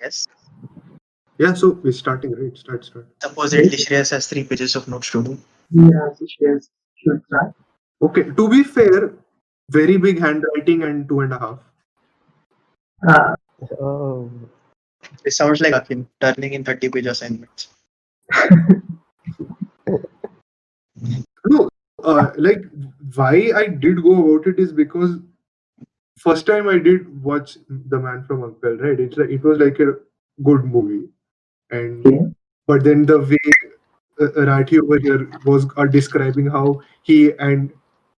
Yes. Yeah, so we're starting, right? Start. Supposedly, Shreyas has 3 pages of notes to do. Yeah, so Shreyas should start. Okay, to be fair, very big handwriting and 2.5. Oh, It sounds like Akin turning in 30-page assignments. No, like why I did go about it is because first time I did watch The Man from U.N.C.L.E, right? It was like a good movie, and Okay. but then the way Rathi over here was describing how he and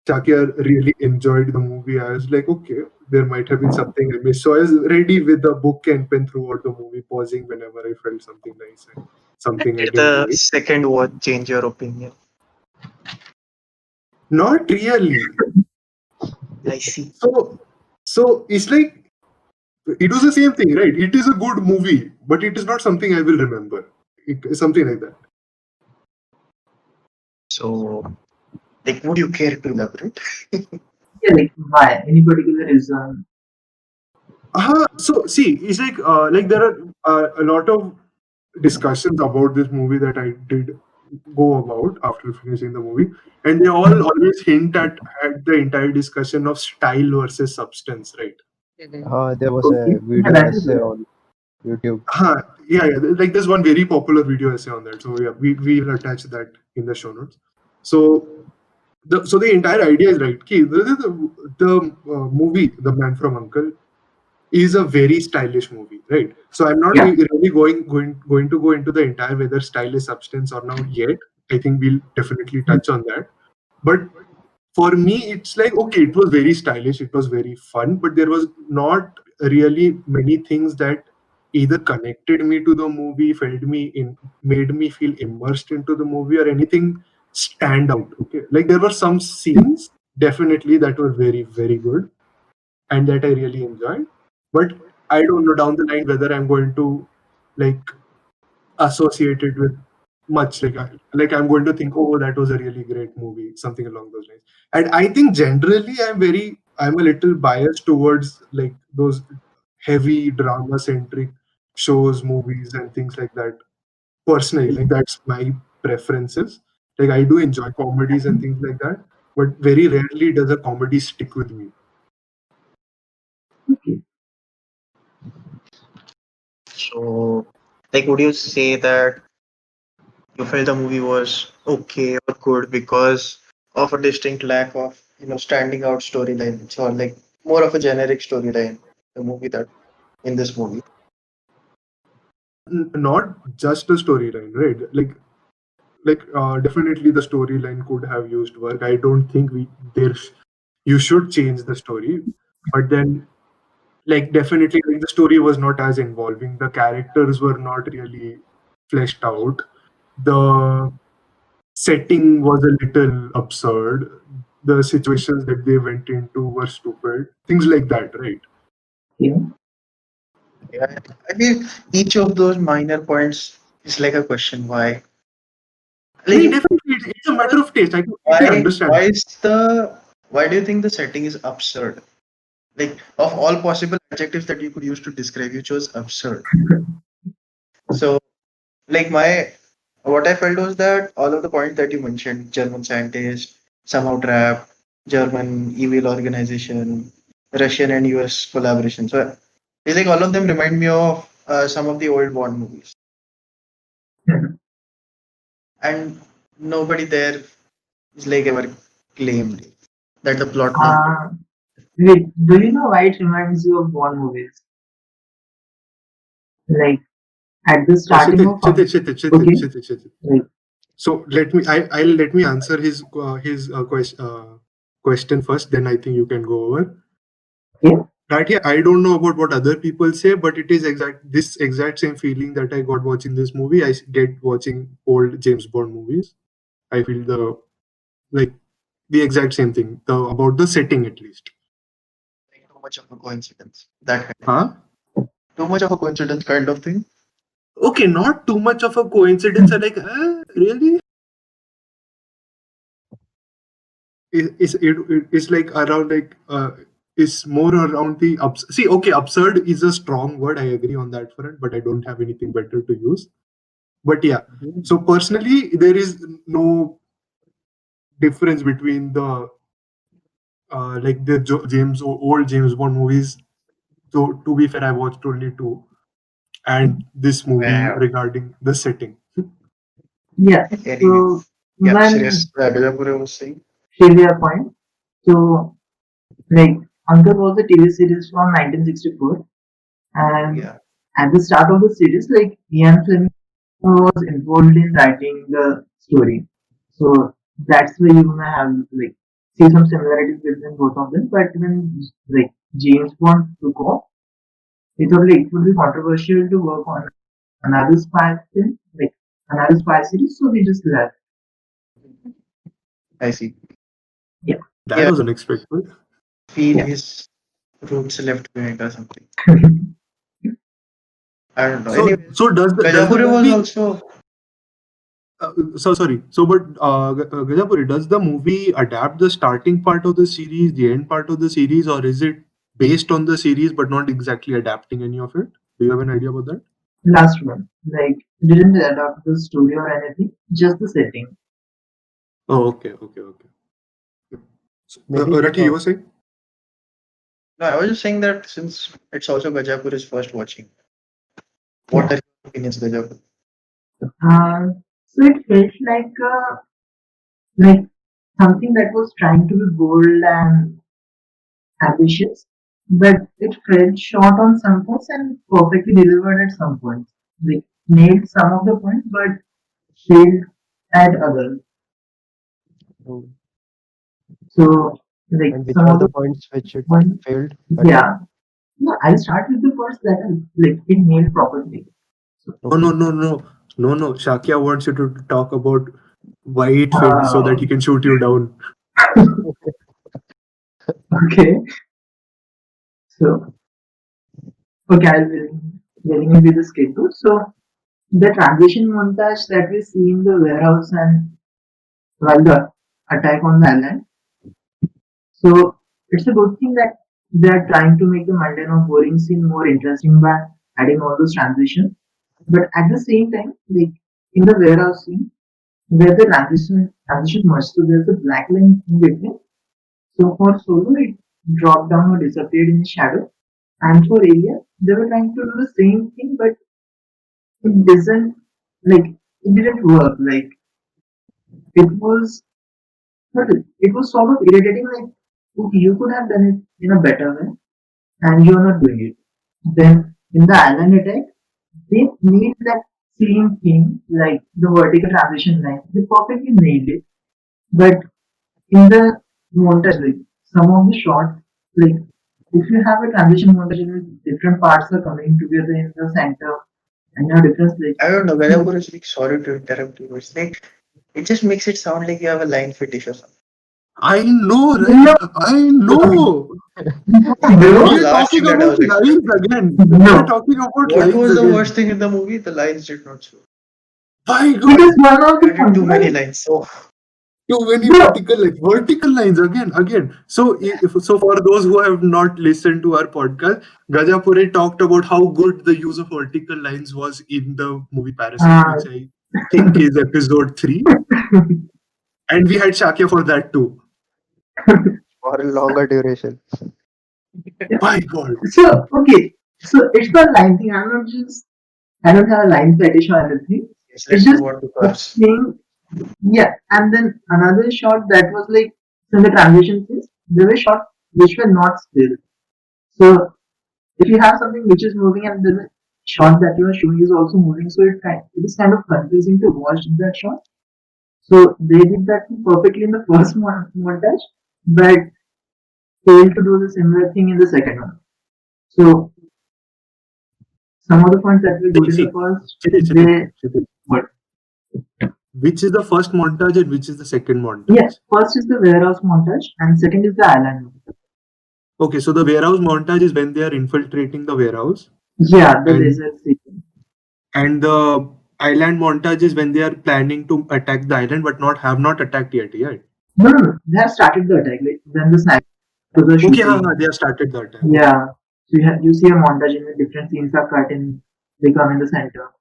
Shakya really enjoyed the movie, I was like, okay, there might have been something I missed. So I was ready with the book and pen throughout the movie, pausing whenever I felt something nice and something I Did didn't the like. second watch change your opinion? Not really. I see. So it's like it was the same thing, right? It is a good movie, but it is not something I will remember. Something like that. So, like, would you care to elaborate? Yeah, like why? Any particular reason? So see, it's like there are a lot of discussions about this movie that I did go about after finishing the movie, and they all always hint at the entire discussion of style versus substance, right? there was Okay. a video that is essay good. on YouTube. Yeah. Like there's one very popular video essay on that. So yeah, we will attach that in the show notes. So the entire idea is right. Ki, the movie The Man from U.N.C.L.E is a very stylish movie, right? So I'm not Yeah. really going to go into the entire whether style is substance or not yet. I think we'll definitely touch on that. But for me, it's like okay, it was very stylish, it was very fun, but there was not really many things that either connected me to the movie, made me feel immersed into the movie, or anything stand out. Okay, like there were some scenes definitely that were very very good and that I really enjoyed. But I don't know down the line whether I'm going to like associate it with much like I'm going to think, oh, that was a really great movie, something along those lines. And I think generally I'm a little biased towards like those heavy drama centric shows, movies, and things like that. Personally, like that's my preferences. Like I do enjoy comedies and things like that, but very rarely does a comedy stick with me. Okay. So, like, would you say that you felt the movie was okay or good because of a distinct lack of, standing out storylines, or like more of a generic storyline, the movie that in this movie? Not just the storyline, right? Definitely the storyline could have used work. I don't think you should change the story, but then like definitely like the story was not as involving. The characters were not really fleshed out. The setting was a little absurd. The situations that they went into were stupid. Things like that, right? Yeah. Yeah, I mean, each of those minor points is like a question. Why? No, Like, definitely, it's a matter of taste. I completely why? understand. Why do you think the setting is absurd? Like, of all possible adjectives that you could use to describe, you chose absurd. So, like, what I felt was that all of the points that you mentioned, German scientist, somehow trapped, German evil organization, Russian and US collaboration. So, it's like all of them remind me of some of the old Bond movies. And nobody there is like ever claimed that the plot line. Wait, do you know why it reminds you of Bond movies? Like at the starting of Kshitij. like So let me answer his question first. Then I think you can go over. yeah. Right here, I don't know about what other people say, but it is this exact same feeling that I got watching this movie. I get watching old James Bond movies. I feel the exact same thing about the setting at least. Like too much of a coincidence. That kind Huh? too much of a coincidence kind of thing. Okay, not too much of a coincidence. I'm like, really? It's like around like is more around the see. Okay, absurd is a strong word. I agree on that front, but I don't have anything better to use. But yeah, so personally, there is no difference between the like the old James Bond movies. So to be fair, I watched only two, and this movie Wow. regarding the setting. Yeah. Anyway, So yeah, when Shreyas Rajapura was saying. Trivia point. So like Uncle was a TV series from 1964, and Yeah, at the start of the series, like Ian was involved in writing the story. So that's why you may have like see some similarities between both of them. But when like James Bond took off, he thought like it would be controversial to work on another spy film, like another spy series. So he just left. I see. Yeah. That Yeah, was unexpected. feel Yeah. his roots left behind or something. I don't know. So Anyway, so does the Gajapuri was movie? also. So sorry. So but Gajapuri, does the movie adapt the starting part of the series, the end part of the series, or is it based on the series but not exactly adapting any of it? Do you have an idea about that? Last one, like didn't adapt the story or anything, just the setting. Oh, okay. So, Maybe Rathi, you were saying? No, I was just saying that since it's also Gajapuri's first watching, what Yeah. are your opinions, Gajapur? So it felt like something that was trying to be bold and ambitious, but it fell short on some points and perfectly delivered at some points. Like nailed some of the points, but failed at others. Mm. So like And which some were of the the points which it points, failed at? yeah. No, I'll start with the first that like it nailed properly. So, Oh no Okay. no no no. Shakya wants you to talk about why it failed so that uh, he can shoot you down. okay, so okay, I'll be getting into the schedule. So the transition montage that we see in the warehouse and while the attack on the island. So it's a good thing that they are trying to make the mundane or boring scene more interesting by adding all those transitions. But at the same time, like in the warehouse scene, where the transition much, so there's a black line in between. So for Solo, it dropped down or disappeared in the shadow. And for Area, they were trying to do the same thing, but it doesn't like it didn't work. Like it was it was sort of irritating. Like okay, you could have done it in a better way, and you're not doing it. Then in the island attack, they made that same thing, like the vertical transition line. They perfectly nailed it. But in the montage, like some of the shots, like if you have a transition montage in which different parts are coming together in the center and you have different like I don't know. Gajapur is like sorry to interrupt you. It's like it just makes it sound like you have a line fetish or something. I know, right? no, I know. That was We the no, are last talking thing that I about was lines expecting. again. We are no. talking about What lines was the worst again. thing in the movie? The lines did not show. My It God, is one of the Added too points. many lines. So too many No, vertical lines again. So, so for those who have not listened to our podcast, Gajapuri talked about how good the use of vertical lines was in the movie Parasite, uh, which I think is episode 3, and we had Shakya for that too. For a longer duration. My God. so okay. So it's not line thing. I'm not just I don't have a line fetish or anything. yes, It's let's move just on to a cars. thing. Yeah, and then another shot that was like in the transition scenes, there were shots which were not still. So if you have something which is moving and the shot that you are showing is also moving, so it is kind of confusing to watch that shot. So they did that perfectly in the first montage, but failed to do the similar thing in the second one. So some of the points that were good in the See, first, Kshitij, they Kshitij. what? Which is the first montage and which is the second Yeah, montage? first is the warehouse montage, and second is the island. Okay, so the warehouse montage is when they are infiltrating the warehouse, Yeah, the and desert sequence. the island montage is when they are planning to attack the island but not have not attacked yet. Yeah. No, they have started the attack. Like when the sniper. to the Okay, shooting. they have started that. Okay. Yeah. So you see a montage in the different scenes are cut and they come in the center.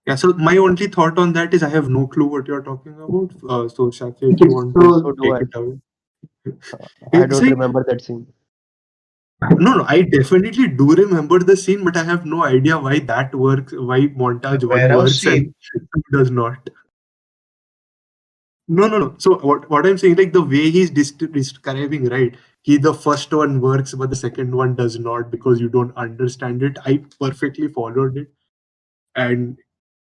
Yeah, so my only thought on that is I have no clue what you're talking about. So Shakya, if Okay, you want to so So do take I. it away. I It's don't like, remember that scene. no, I definitely do remember the scene, but I have no idea why that works, why The montage one warehouse works and scene. two does not. No. So what I'm saying, like the way he's describing, right? The first one works, but the second one does not because you don't understand it. I perfectly followed it, and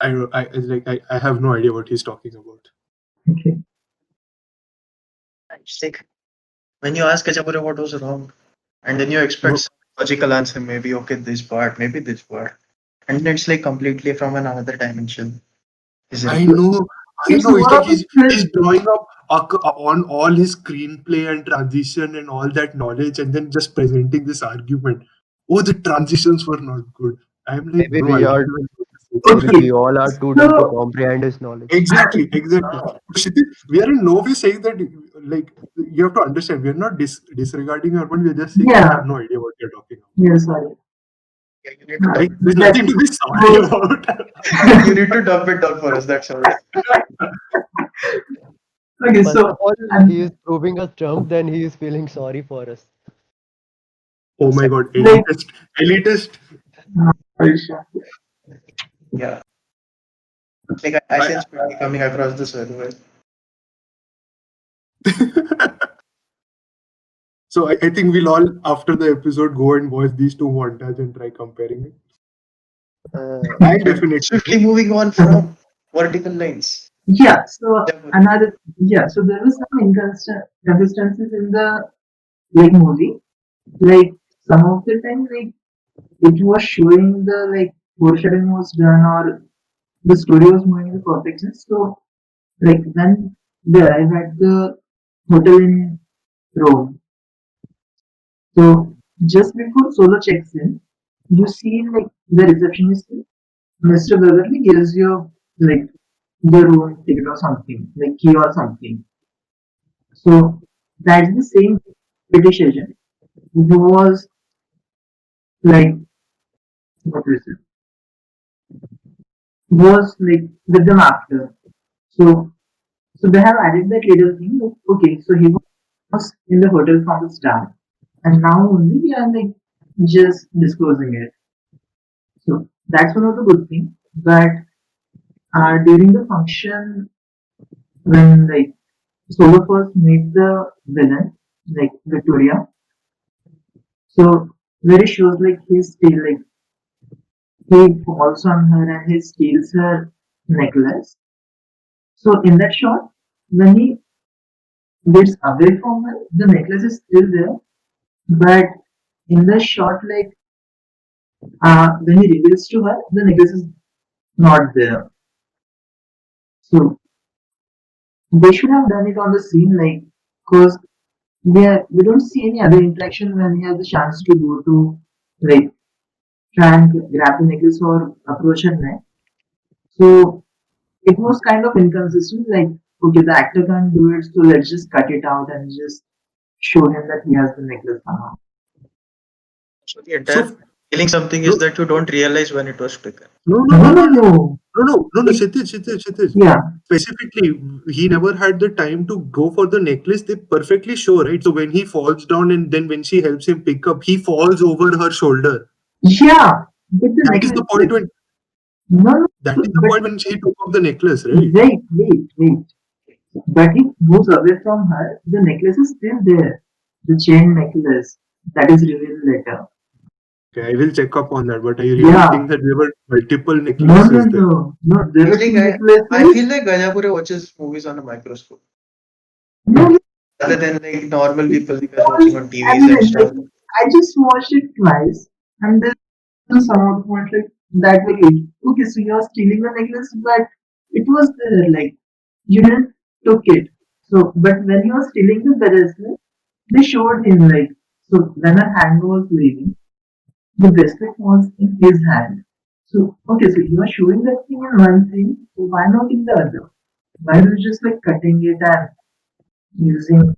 I have no idea what he's talking about. okay. It's like when you ask Kachapura what was wrong, and then you expect No, some logical answer, maybe okay, this part, maybe this part. And then it's like completely from another dimension. Is it? I know, I It's know. It's more like of a he's film. drawing up on all his screenplay and transition and all that knowledge, and then just presenting this argument. Oh, the transitions were not good. I'm like, Maybe bro, I we are. can't even do this. Maybe Okay. we all are too dumb to So comprehend his knowledge. Exactly. Kshitij, we are in no way saying that, like, you have to understand, we are not disregarding your point, we are just saying we have yeah. no idea what you're talking about. Yeah, sorry. Yeah, you need to No, Like, dump. there's that nothing to be sorry goes about. You need to dump it down for us. That's all. okay, First of so all, he I'm is proving us dumb, then he is feeling sorry for us. Oh my god, like elitist. Aisha. Yeah, like I I, sense pity coming across the server. so I think we'll all, after the episode, go and watch these two montage and try comparing it. I And definitely swiftly moving on from vertical lines. Yeah, so Kachapura. another yeah, so there was some inconsistencies in the like movie. Like some of the time like it was showing the like foreshadowing was done or the story was moving in the perfection. So like when they arrive at the hotel in Rome, so just before Solo checks in, you see like the receptionist, Mr. Beverly gives you like the room ticket or something, like key or something. So that's the same British agent who was like what is it? Was like with them after. So so they have added that little thing. Like, okay, so he was in the hotel from the start, and now only we are like just disclosing it. So that's one of the good things. But during the function, when like Solo first meet the villain, like Victoria, so where it shows like he's still like he falls on her and he steals her necklace. So in that shot, when he gets away from her, the necklace is still there, but in the shot, like when he reveals to her, the necklace is not there. So they should have done it on the scene, like because we don't see any other interaction when he has the chance to go to like try and grab the necklace or approach her neck. So it was kind of inconsistent. Like okay, the actor can't do it, so let's just cut it out and just show him that he has the necklace somehow. So the entire so feeling something is no, that you don't realize when it was taken. no, no, No, no, no, no, no, no. no, It, Kshitij. yeah, Specifically, he never had the time to go for the necklace. They perfectly show, right? So when he falls down and then when she helps him pick up, he falls over her shoulder. yeah. But the That is necklace, the point when no, no. that is the But point when she took off the necklace, right? wait. But he moves away from her. The necklace is still there. The chain necklace that is revealed later. Okay, I will check up on that, but I really think Yeah. that there were multiple No, no, necklaces there. no, no. There were two Feeling I necklaces. feel like Gajapura watches movies on a microscope No, no. rather than like normal people like us watching Because on I TVs and mean, like stuff. I just watched it twice, and then some of the point like that were it. Okay, so you're stealing the necklace, but it was there. Like you didn't took it. So, but when you were stealing the bracelet, they showed him like so when her hand was leaving, the bracelet was in his hand. So okay, so you are showing that thing in one thing, so why not in the other? Why are you just like cutting it and using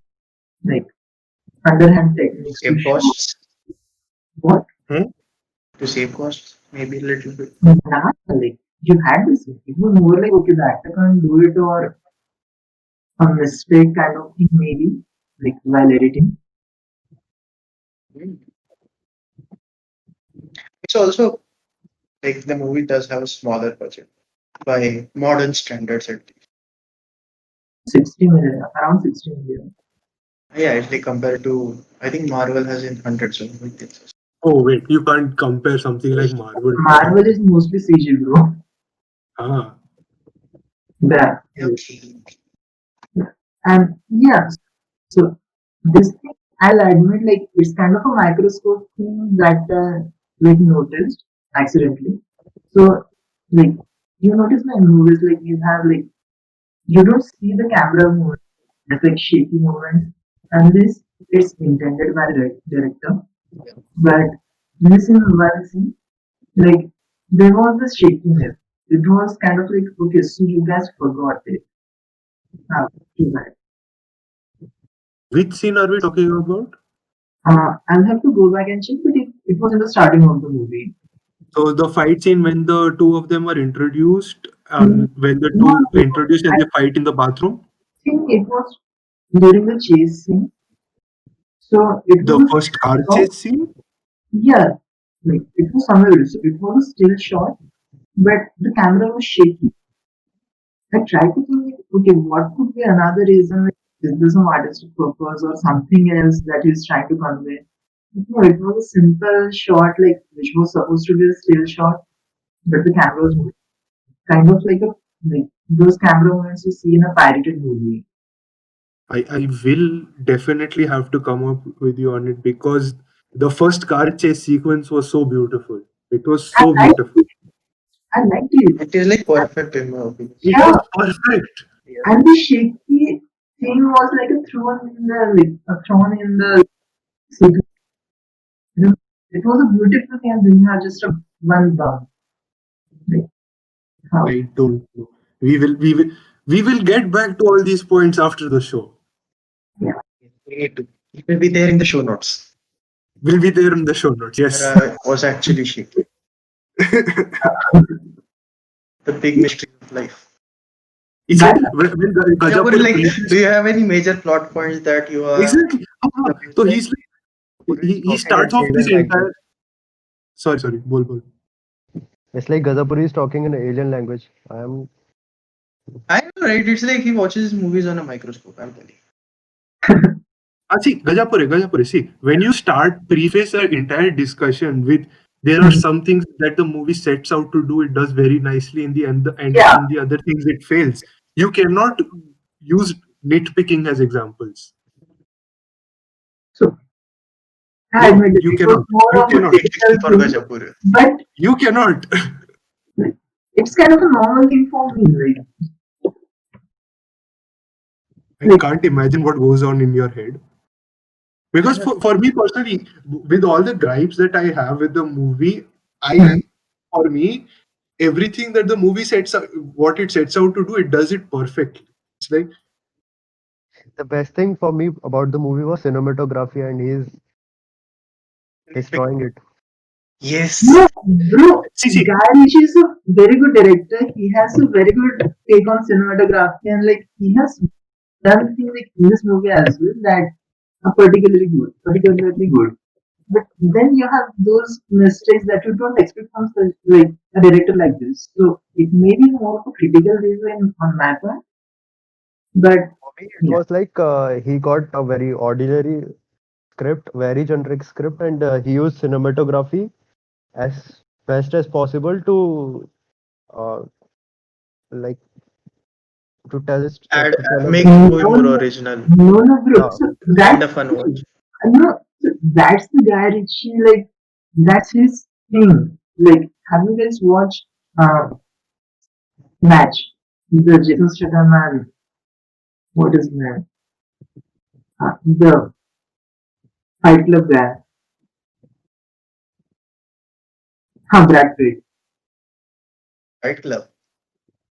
like underhand techniques to Save show costs. what. To save costs, maybe a little bit. Nah, like you had this. It was more like okay, the actor can't do it or a mistake kind of thing maybe, like while editing. Mm. It's also like the movie does have a smaller budget by modern standards at least. 60 million, around 60 million. Yeah, if they compare to, I think Marvel has in hundreds of millions. Oh wait, you can't compare something like Marvel to that. Marvel is mostly CG, bro. Ah, Yeah. Yeah. And yeah, so this thing I'll admit like it's kind of a microscope thing that we've noticed accidentally. So like you notice like in movies like you have like you don't see the camera movement, it's like shaky movement unless it's intended by the director. But this in one scene, like there was the shakiness. It was kind of like okay, so you guys forgot it. Too bad. which scene are we talking about? I'll have to go back and check, but it was in the starting of the movie. So the fight scene when the two of them are introduced, Mm, when the No, two no, introduced and I they fight in the bathroom. think it was during the chase scene. So it The was first car a shot, chase scene. yeah, like it was somewhere. So it was a still shot, but the camera was shaky. I tried to think, like, okay, what could be another reason? Like, is this some artistic purpose or something else that he's trying to convey? No, it was a simple shot, like which was supposed to be a still shot, but the camera was moving. Kind of like those camera moments you see in a pirated movie. I will definitely have to come up with you on it because the first car chase sequence was so beautiful. It was I so liked beautiful. it. I liked it. It is like perfect in my opinion. It Yeah, was perfect. Yeah. and the shaky thing was like a thrown in the like a thrown in the sequence. You know, it was a beautiful thing, and then you have just a one bump. Like how? I don't know. We will get back to all these points after the show. Yeah. We need to. It will be there in the show notes. We'll be there in the show notes. Yes. Camera was actually shaky. The big mystery of life. You see, That when Yeah, but Gajapur like, do finishes, you have any major plot points that you are exactly. So like he's like, Gazapuri is he talking starts in off this alien language. entire. Sorry, bol. It's like Gazapuri is talking in alien language. I am I know, right? It's like he watches movies on a microscope. I'm telling See, Gajapure, see, when you start preface an entire discussion with there are Mhm. some things that the movie sets out to do, it does very nicely in the end, and Yeah. in the other things it fails. You cannot use nitpicking as examples. So I No, admit it. you It was cannot. more You of a cannot. you. critical For thing, Gajapur. but You cannot. like, it's kind of a normal thing for me. I Like can't imagine what goes on in your head. Because for me personally, with all the gripes that I have with the movie, Mhm. for me, everything that the movie sets out, what it sets out to do, it does it perfectly. It's like, the best thing for me about the movie was cinematography, and he's destroying it. Yes. no, bro, see, Guy Ritchie is a very good director. He has a very good take on cinematography, and like he has done things like in this movie as well that are particularly good. But then you have those mistakes that you don't expect from like a director like this. So it may be more of a critical reason on my part, but For me, it yeah. was like he got a very ordinary script, very generic script, and he used cinematography as best as possible to uh, like Add, to tell us make the the story. movie No, more no, original. no, bro. Yeah, So Kind that's of fun watch. no, so that's the Guy Ritchie. Like that's his thing. Like, have you guys watched Match? The Jason Statham and what is his name? The Fight Club guy. Brad Pitt. Fight Club.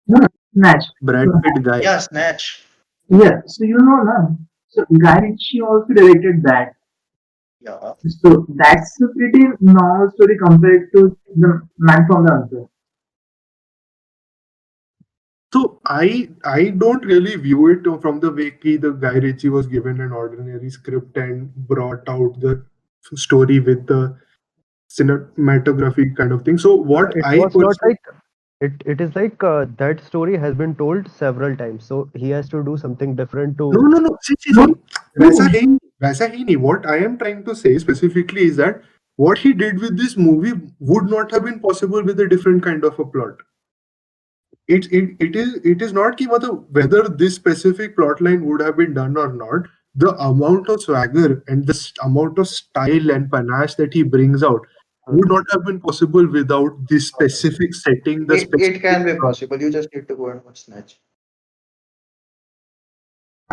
No, no, Match. Brad So, Pitt guy. Yeah, Snatch. yeah. So you know now. So Guy Ritchie also directed that. Yeah. So that's a pretty normal story compared to the Man from the Uncle. So I don't really view it from the way the Guy Ritchie was given an ordinary script and brought out the story with the cinematography kind of thing. So No, what it I was not personally like it is like that story has been told several times, so he has to do something different no to. no no see No, वैसा no, है वैसा ही नहीं. What I am trying to say specifically is that what he did with this movie would not have been possible with a different kind of a plot. It is not कि मतलब whether this specific plot line would have been done or not. The amount of swagger and the amount of style and panache that he brings out would not have been possible without this specific setting, the It specific can be plot. possible. You just need to go and watch Snatch.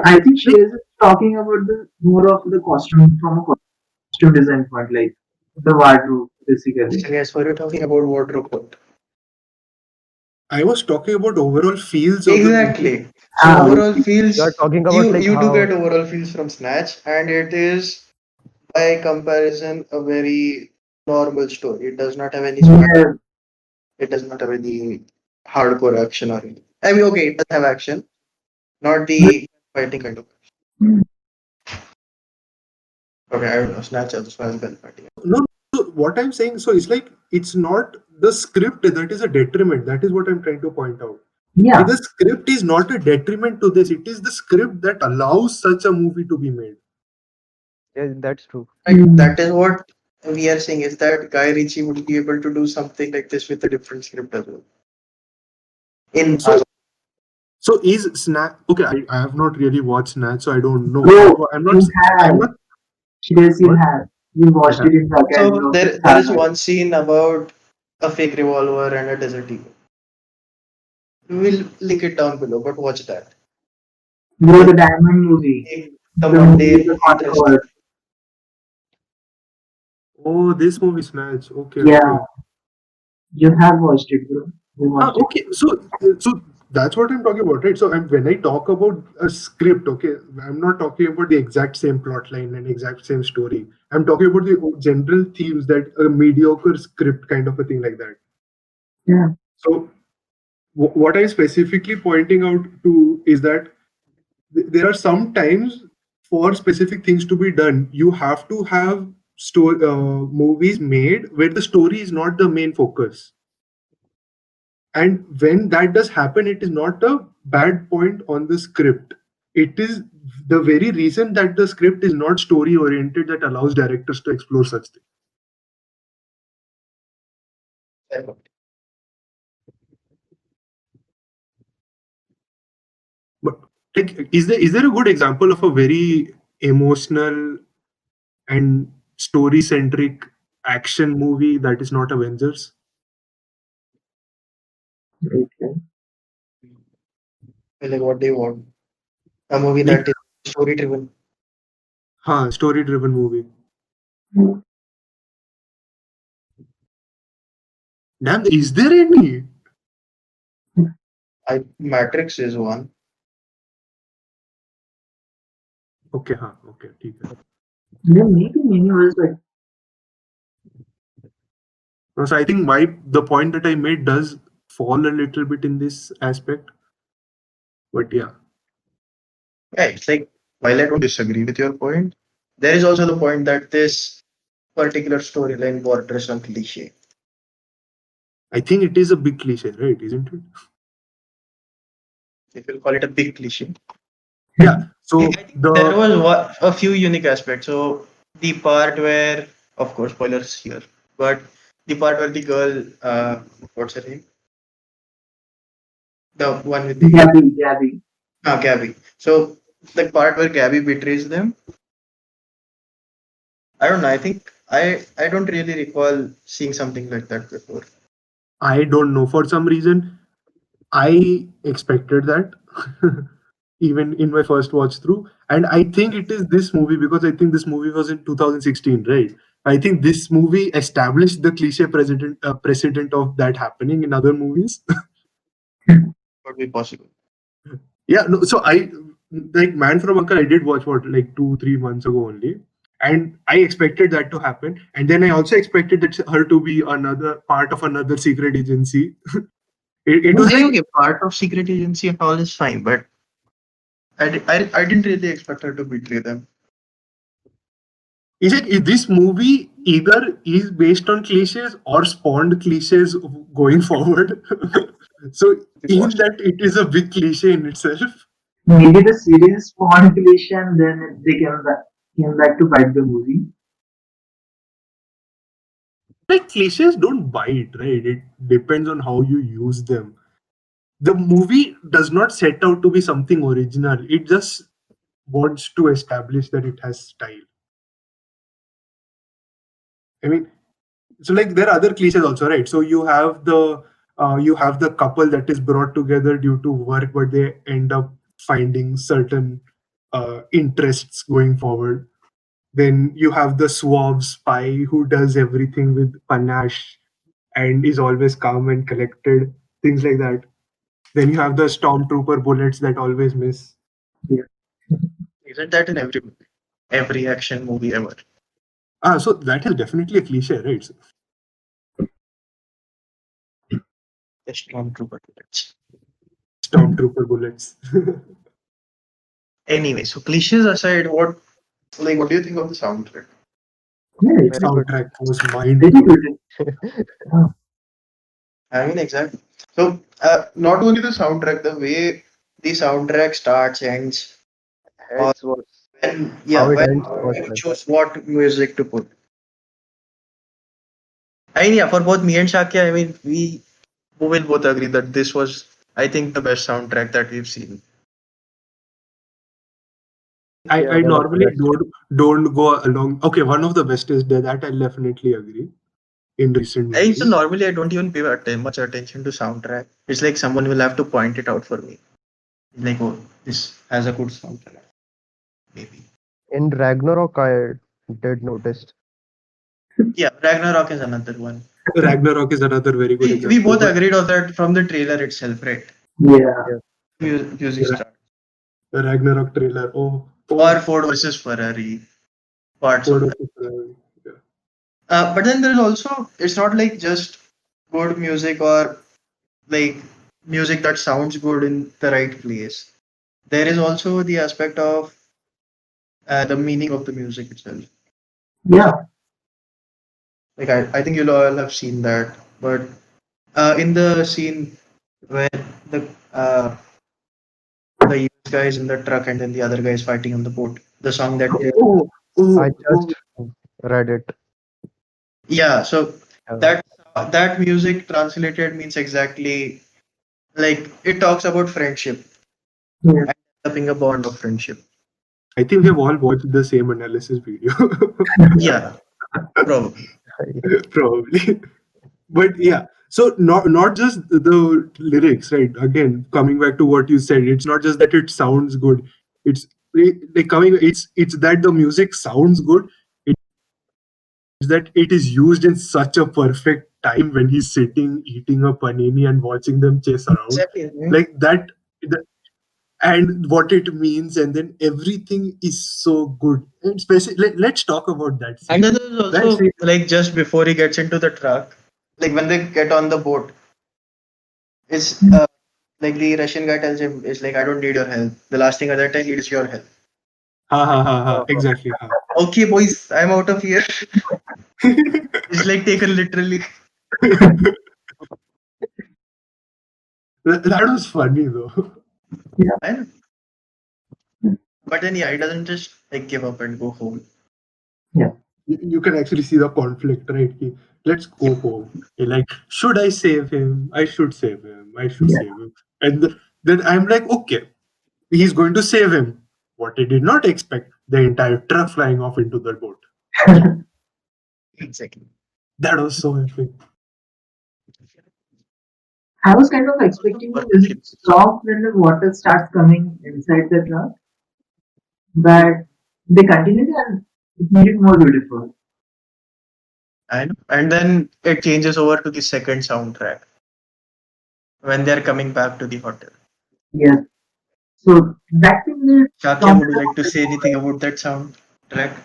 I think she Like, is talking about the more of the costume from a costume design point, like the wardrobe, basically. Yes, were you talking about wardrobe code? I was talking about overall feels of the movie. Exactly. So Ah, overall okay. You are feels, talking about you like you do how. get overall feels from Snatch, and it is by comparison a very normal story. It does not have any spark. Yeah, It does not have any hardcore action or anything. I mean, okay, it does have action, not but the fighting kind of action. Okay, I don't know. Snatch also has gun fighting. No, so what I'm saying, so it's like it's not the script that is a detriment. That is what I'm trying to point out. yeah, The script is not a detriment to this. It is the script that allows such a movie to be made. Yeah, that's true. Right. That is what we are saying is that Guy Ritchie would be able to do something like this with a different script as well. In So, so is Snatch okay? I have not really watched Snatch, so I don't know. bro, I'm not. you I'm have. not. She does, you What? have. You I watched have. it in the Academy so of there is Starlight. one scene about a fake revolver and a desert eagle. We will link it down below, but watch that. Bro, The the Diamond movie. the The movie with mundane, the concord. interesting. Oh, this movie Snatch. Okay, Yeah, okay. you have watched it, bro. You watched it. Okay. So that's what I'm talking about, right? So when I talk about a script, okay, I'm not talking about the exact same plot line and exact same story. I'm talking about the general themes that a mediocre script kind of a thing like that. Yeah. So what I'm specifically pointing out to is that there are some times for specific things to be done, you have to have movies made where the story is not the main focus. And when that does happen, it is not a bad point on the script. It is the very reason that the script is not story oriented that allows directors to explore such things. But like, is there a good example of a very emotional and story centric action movie that is not Avengers? Okay. Like, what do you want? A movie Like, that is story driven. story driven movie. Damn, is there any? Matrix is one. Okay, okay, ठीक है. There may be many others, but No, so I think the point that I made does fall a little bit in this aspect, but yeah. Yeah, it's like while I don't disagree with your point, there is also the point that this particular storyline borders on cliche. I think it is a big cliche, right? Isn't it? If you'll call it a big cliche. Yeah. I So think there the was a few unique aspects. So the part where, of course, spoilers here, but the part where the girl, what's her name? The one with the Gabby. Gabby. So the part where Gabby betrays them, I don't know. I think I don't really recall seeing something like that before. I don't know, for some reason I expected that even in my first watch through, and I think it is this movie because I think this movie was in 2016, right? I think this movie established the cliche precedent of that happening in other movies. Could be possible. Yeah, no, so I like Man from Uncle. I did watch what like 2-3 months ago only. And I expected that to happen. And then I also expected that her to be another part of another secret agency. It was Okay, like, okay, part of secret agency and all is fine, but I didn't really expect her to betray them. is it this movie either is based on cliches or spawned cliches going forward? So in that it is a big cliche in itself. Maybe the series spawned cliche and then they came back to bite the movie. Like cliches don't bite, right? It depends on how you use them. The movie does not set out to be something original. It just wants to establish that it has style. I mean, so like there are other cliches also, right? So you have the couple that is brought together due to work, but they end up finding certain interests going forward. Then you have the suave spy who does everything with panache and is always calm and collected, things like that. Then you have the stormtrooper bullets that always miss. Yeah. Isn't that in every action movie ever? So that is definitely a cliche, right? So The stormtrooper bullets. stormtrooper bullets. Anyway, so cliches aside, what do you think of the soundtrack? Yeah, it's Very good. Soundtrack was mind very blowing. good. I mean, exactly. So, not only the soundtrack, the way the soundtrack starts, ends, or Ends was yeah, how it when ends was you nice. choose what music to put. I mean, yeah, for both me and Shakya, I mean, we will both agree that this was, I think, the best soundtrack that we've seen. Yeah, I one of the normally best. don't go along. Okay, one of the best is that I'll definitely agree in recent I so movies. normally I don't even pay much attention to soundtrack. It's like someone will have to point it out for me. Like, oh, this has a good soundtrack, maybe. In Ragnarok, I did notice. Yeah, Ragnarok is another one. Ragnarok is another very good We example. both But agreed on that from the trailer itself, right? Yeah. Yeah, Music start. the Ragnarok trailer, Or Ford versus Ferrari, parts Ford of that. versus Ferrari. Yeah. But then there's also, it's not like just good music or like music that sounds good in the right place. There is also the aspect of the meaning of the music itself. Yeah. Like I think you'll all have seen that. But in the scene where the US guy is in the truck and then the other guy is fighting on the boat, the song that they Oh, I oh, oh, just read it. yeah, so Uh, that music translated means exactly like it talks about friendship Yeah. and developing a bond of friendship. I think we have all watched the same analysis video. Yeah, probably. Probably. But yeah, so not just the lyrics, right? Again, coming back to what you said, it's not just that it sounds good. It's like coming. It's that the music sounds good. It's that it is used in such a perfect time when he's sitting eating a panini and watching them chase around, Exactly. like that. And what it means, and then everything is so good. And especially, let's talk about that And scene. then there's That also scene. like just before he gets into the truck, like when they get on the boat, it's like the Russian guy tells him, "It's like I don't need your help. The last thing that I need is your help." Ha ha ha ha. uh, Exactly. Ha. Okay, boys, I'm out of here. It's like taken literally. That was funny though. I know. But then yeah, he doesn't just like give up and go home. Yeah. You can actually see the conflict, right? Let's go home. You're like, should I save him? I should save him. I should Yeah. save him. And then I'm like, okay, he's going to save him. What I did not expect, the entire truck flying off into the boat. Exactly. That was so epic. I was kind of expecting the music to stop when the water starts coming inside the truck, but they continued and it made it more beautiful. I know. And then it changes over to the second soundtrack when they're coming back to the hotel. Yes. So that thing made Shakya, sound would you like to say anything about that soundtrack?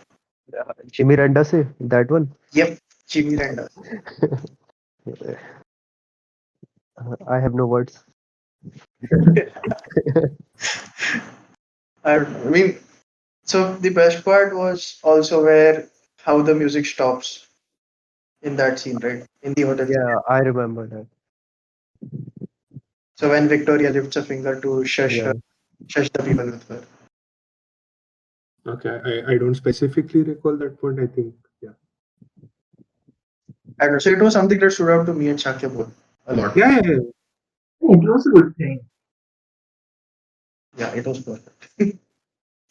Jimmy Rendase, that one. Yep, Jimmy Randa. I have no words. I mean, so the best part was also where how the music stops in that scene, right? In the hotel scene. Yeah, I remember that. So when Victoria lifts a finger to Yeah, shush the people with her. Okay, I don't specifically recall that point. I think, yeah. I don't know. So it was something that stood out to me and Shakya both a lot. Yeah, yeah, yeah. It was a good thing. Yeah, it was perfect.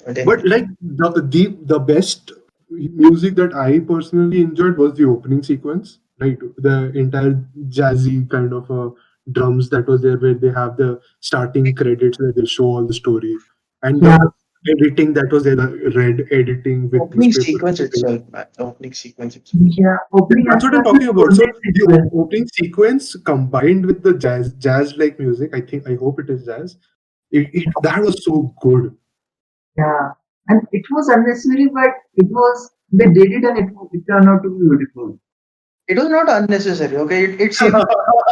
But But anyway, like the best music that I personally enjoyed was the opening sequence, right? The entire jazzy kind of drums that was there, where they have the starting credits where they show all the story, and Yeah, the editing that was there, the red editing with opening newspaper sequence clipping. itself, man. The opening sequence itself. yeah. Opening That's as what well I'm as the talking about. So coded the sequence. opening sequence combined with the jazz like music, I hope it is jazz. That was so good. Yeah, and it was unnecessary, but they did it and it turned out to be beautiful. It was not unnecessary, okay? It saves you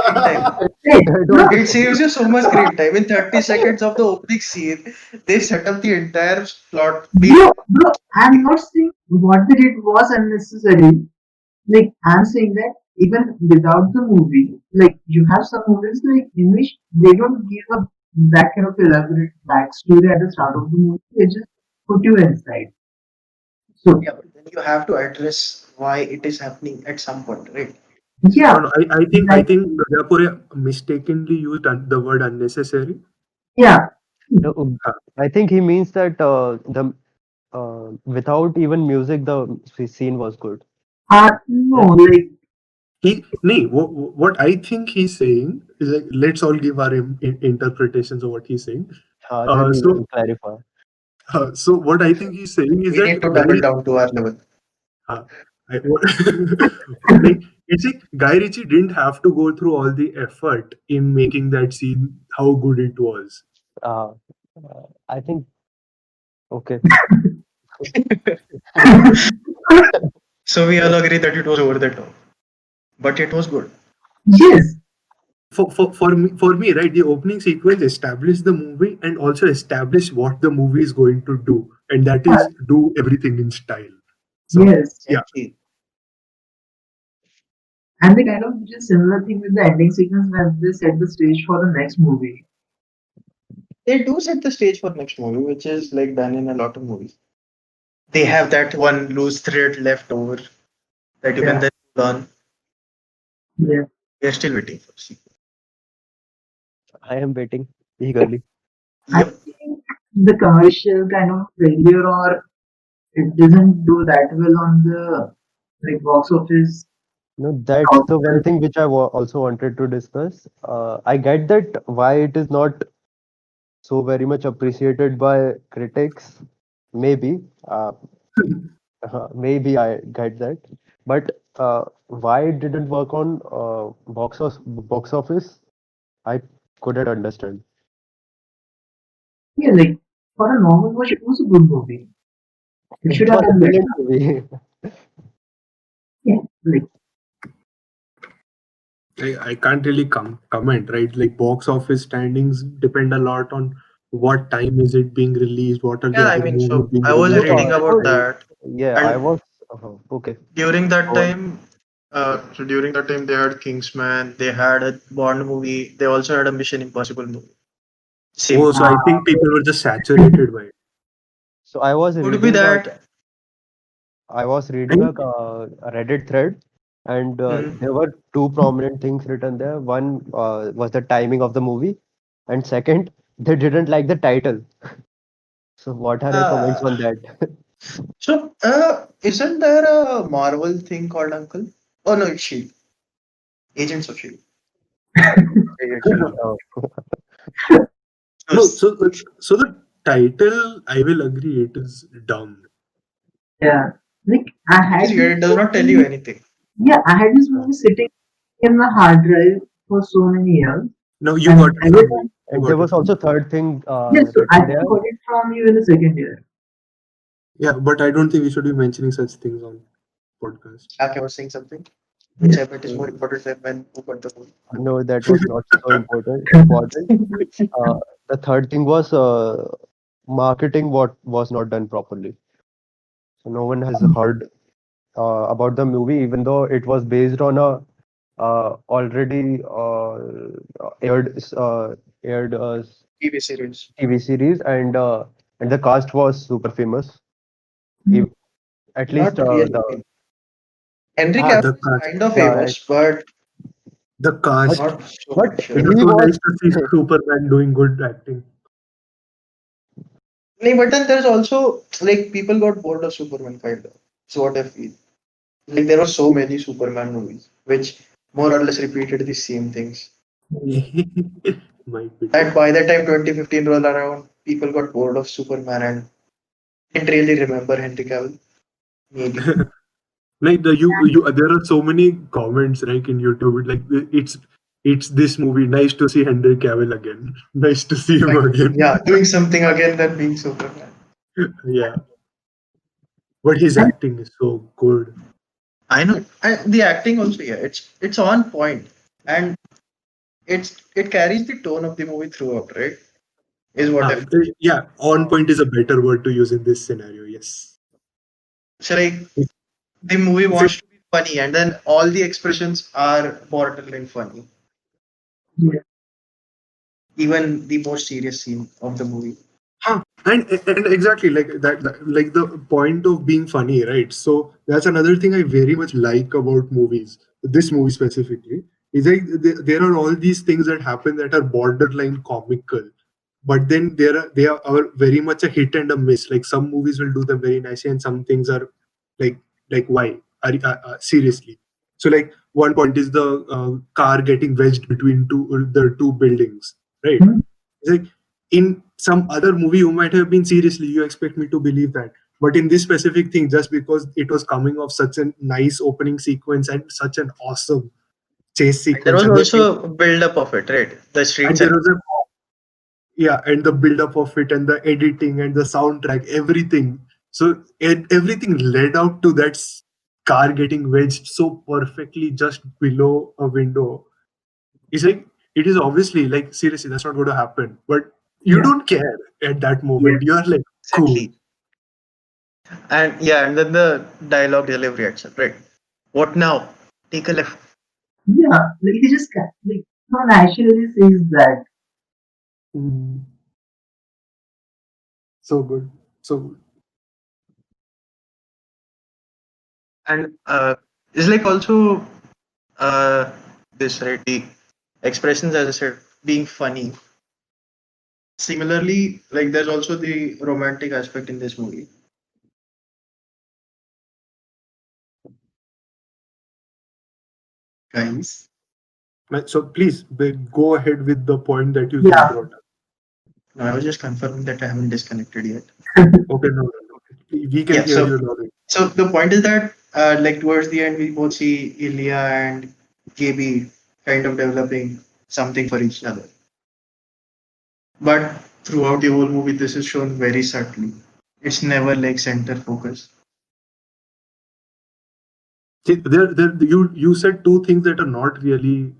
screen time. Hey, it bro, was. It saves you so much screen time. In 30 seconds of the opening scene, they set up the entire plot. bro, I'm not saying what they did was unnecessary. Like I'm saying that even without the movie, like you have some movies like in which they don't give a that kind of elaborate backstory at the start of the movie. They just put you inside. So Yeah, but then you have to address why it is happening at some point, right? yeah, No, no. I think exactly. Prajapuri mistakenly used the word unnecessary. Yeah, No, Huh. I think he means that the without even music, the scene was good. no, Yeah. like Nee, what I think he's saying is like, let's all give our interpretations of what he's saying. Then you So, will clarify. so what I think he's saying is We that need to dumb it down to our level. Uh, what, like it's like Guy Ritchie didn't have to go through all the effort in making that scene how good it was. Uh, I think okay. So we all agree that it was over the top, but it was good. yes, For me, right, the opening sequence established the movie and also established what the movie is going to do, and that is do everything in style. So yes. yeah, Exactly. And they kind of did a similar thing with the ending sequence where they set the stage for the next movie. They do set the stage for next movie, which is like done in a lot of movies. They have that one loose thread left over that you can Yeah, then learn. yeah. We are still waiting for sequel. I am waiting eagerly. I Yep. think the commercial kind of failure or it doesn't do that well on the like box office. No, that's the one thing which I also wanted to discuss. I get that why it is not so very much appreciated by critics. Maybe, maybe I get that, but why it didn't work on box office, I couldn't understand. Yeah, like for a normal watch, it was a good movie. It should It have was a done brilliant better. movie. Yeah, like I can't really comment, right? Like box office standings depend a lot on what time is it being released, what are the Yeah, I other mean, movies so being I was No, released, reading and I about was, that, yeah, I and was, okay. Go on. during that time they had Kingsman, they had a Bond movie, they also had a Mission Impossible movie. oh, Same. so I think people were just saturated by it. So I was Could be reading that. a Reddit thread, and Mhm. there were two prominent things written there. One was the timing of the movie, and second, they didn't like the title. So what are your comments Uh, on that? isn't there a Marvel thing called Uncle? Oh no, it's Shield. Agents of Shield. Oh, No, Yes. so the title, I will agree, it is dumb. yeah, like I It is had this weird. It does not tell you movie. anything. Yeah, I had this movie sitting in my hard drive for so many years, No, you got and it every from me. time, You and there got it was from also me. third thing yes, so I written think I there. got it from you in the second year. Yeah, but I don't think we should be mentioning such things on podcast. Shakya was saying something. Which Yeah. I bet is more important than when who got the phone. No, that was not so important. Uh, the third thing was marketing what was not done properly. So no one has heard about the movie, even though it was based on a already aired TV series. TV series, and the cast was super famous. Ev- At least Not really. the Henry Ah, Cavill the is cast. kind of yeah, famous, but The but cast. not so but much. It Sure. was he so was nice to see Superman doing good acting. No, but then there's also like people got bored of Superman kind of. So what I feel. Like there were so many Superman movies which more or less repeated the same things. Yeah. Might be And true. by the time 2015 rolled around, people got bored of Superman and didn't really remember Henry Cavill. Maybe. Like there are so many comments like in YouTube. Like it's this movie. Nice to see Henry Cavill again. Nice to see him Like, again. yeah, doing something again than being Superman. Yeah, but his And acting is so good. I know. And the acting also, yeah, it's on point. And it carries the tone of the movie throughout, right? Is what I feel. Yeah, on point is a better word to use in this scenario. Yes. So like If, the movie if it, wants to be funny and then all the expressions are borderline funny. yeah, Even the most serious scene of the movie. and exactly like like the point of being funny, right? So that's another thing I very much like about movies. This movie specifically is like there are all these things that happen that are borderline comical, but then they are very much a hit and a miss. Like some movies will do them very nicely, and some things are like why seriously. So like one point is the car getting wedged between the two buildings, right? hmm, It's like in some other movie you might have been seriously you expect me to believe that, but in this specific thing, just because it was coming off such a nice opening sequence and such an awesome chase And there sequence, was and also a build up of it, right? The streets there and was a yeah, and the build up of it and the editing and the soundtrack, everything. So everything led out to that car getting wedged so perfectly just below a window. It's like it is obviously like seriously that's not going to happen, but you yeah, don't care at that yeah, moment. You're like cool. exactly. And yeah, and then the dialogue delivery itself, right? What now? Take a left. yeah. Like he just like so naturally says that. Mm, so good, so good. And it's like also uh this right the expressions as I said being funny. Similarly, like there's also the romantic aspect in this movie. Guys. So please go ahead with the point that you just Yeah, brought up. No, I was just confirming that I haven't disconnected yet. Okay, no, no, no. We can Yeah, hear so you loudly. the point is that like towards the end we both see Ilya and JB kind of developing something for each other. But throughout the whole movie this is shown very subtly. It's never like center focus. See, you said two things that are not really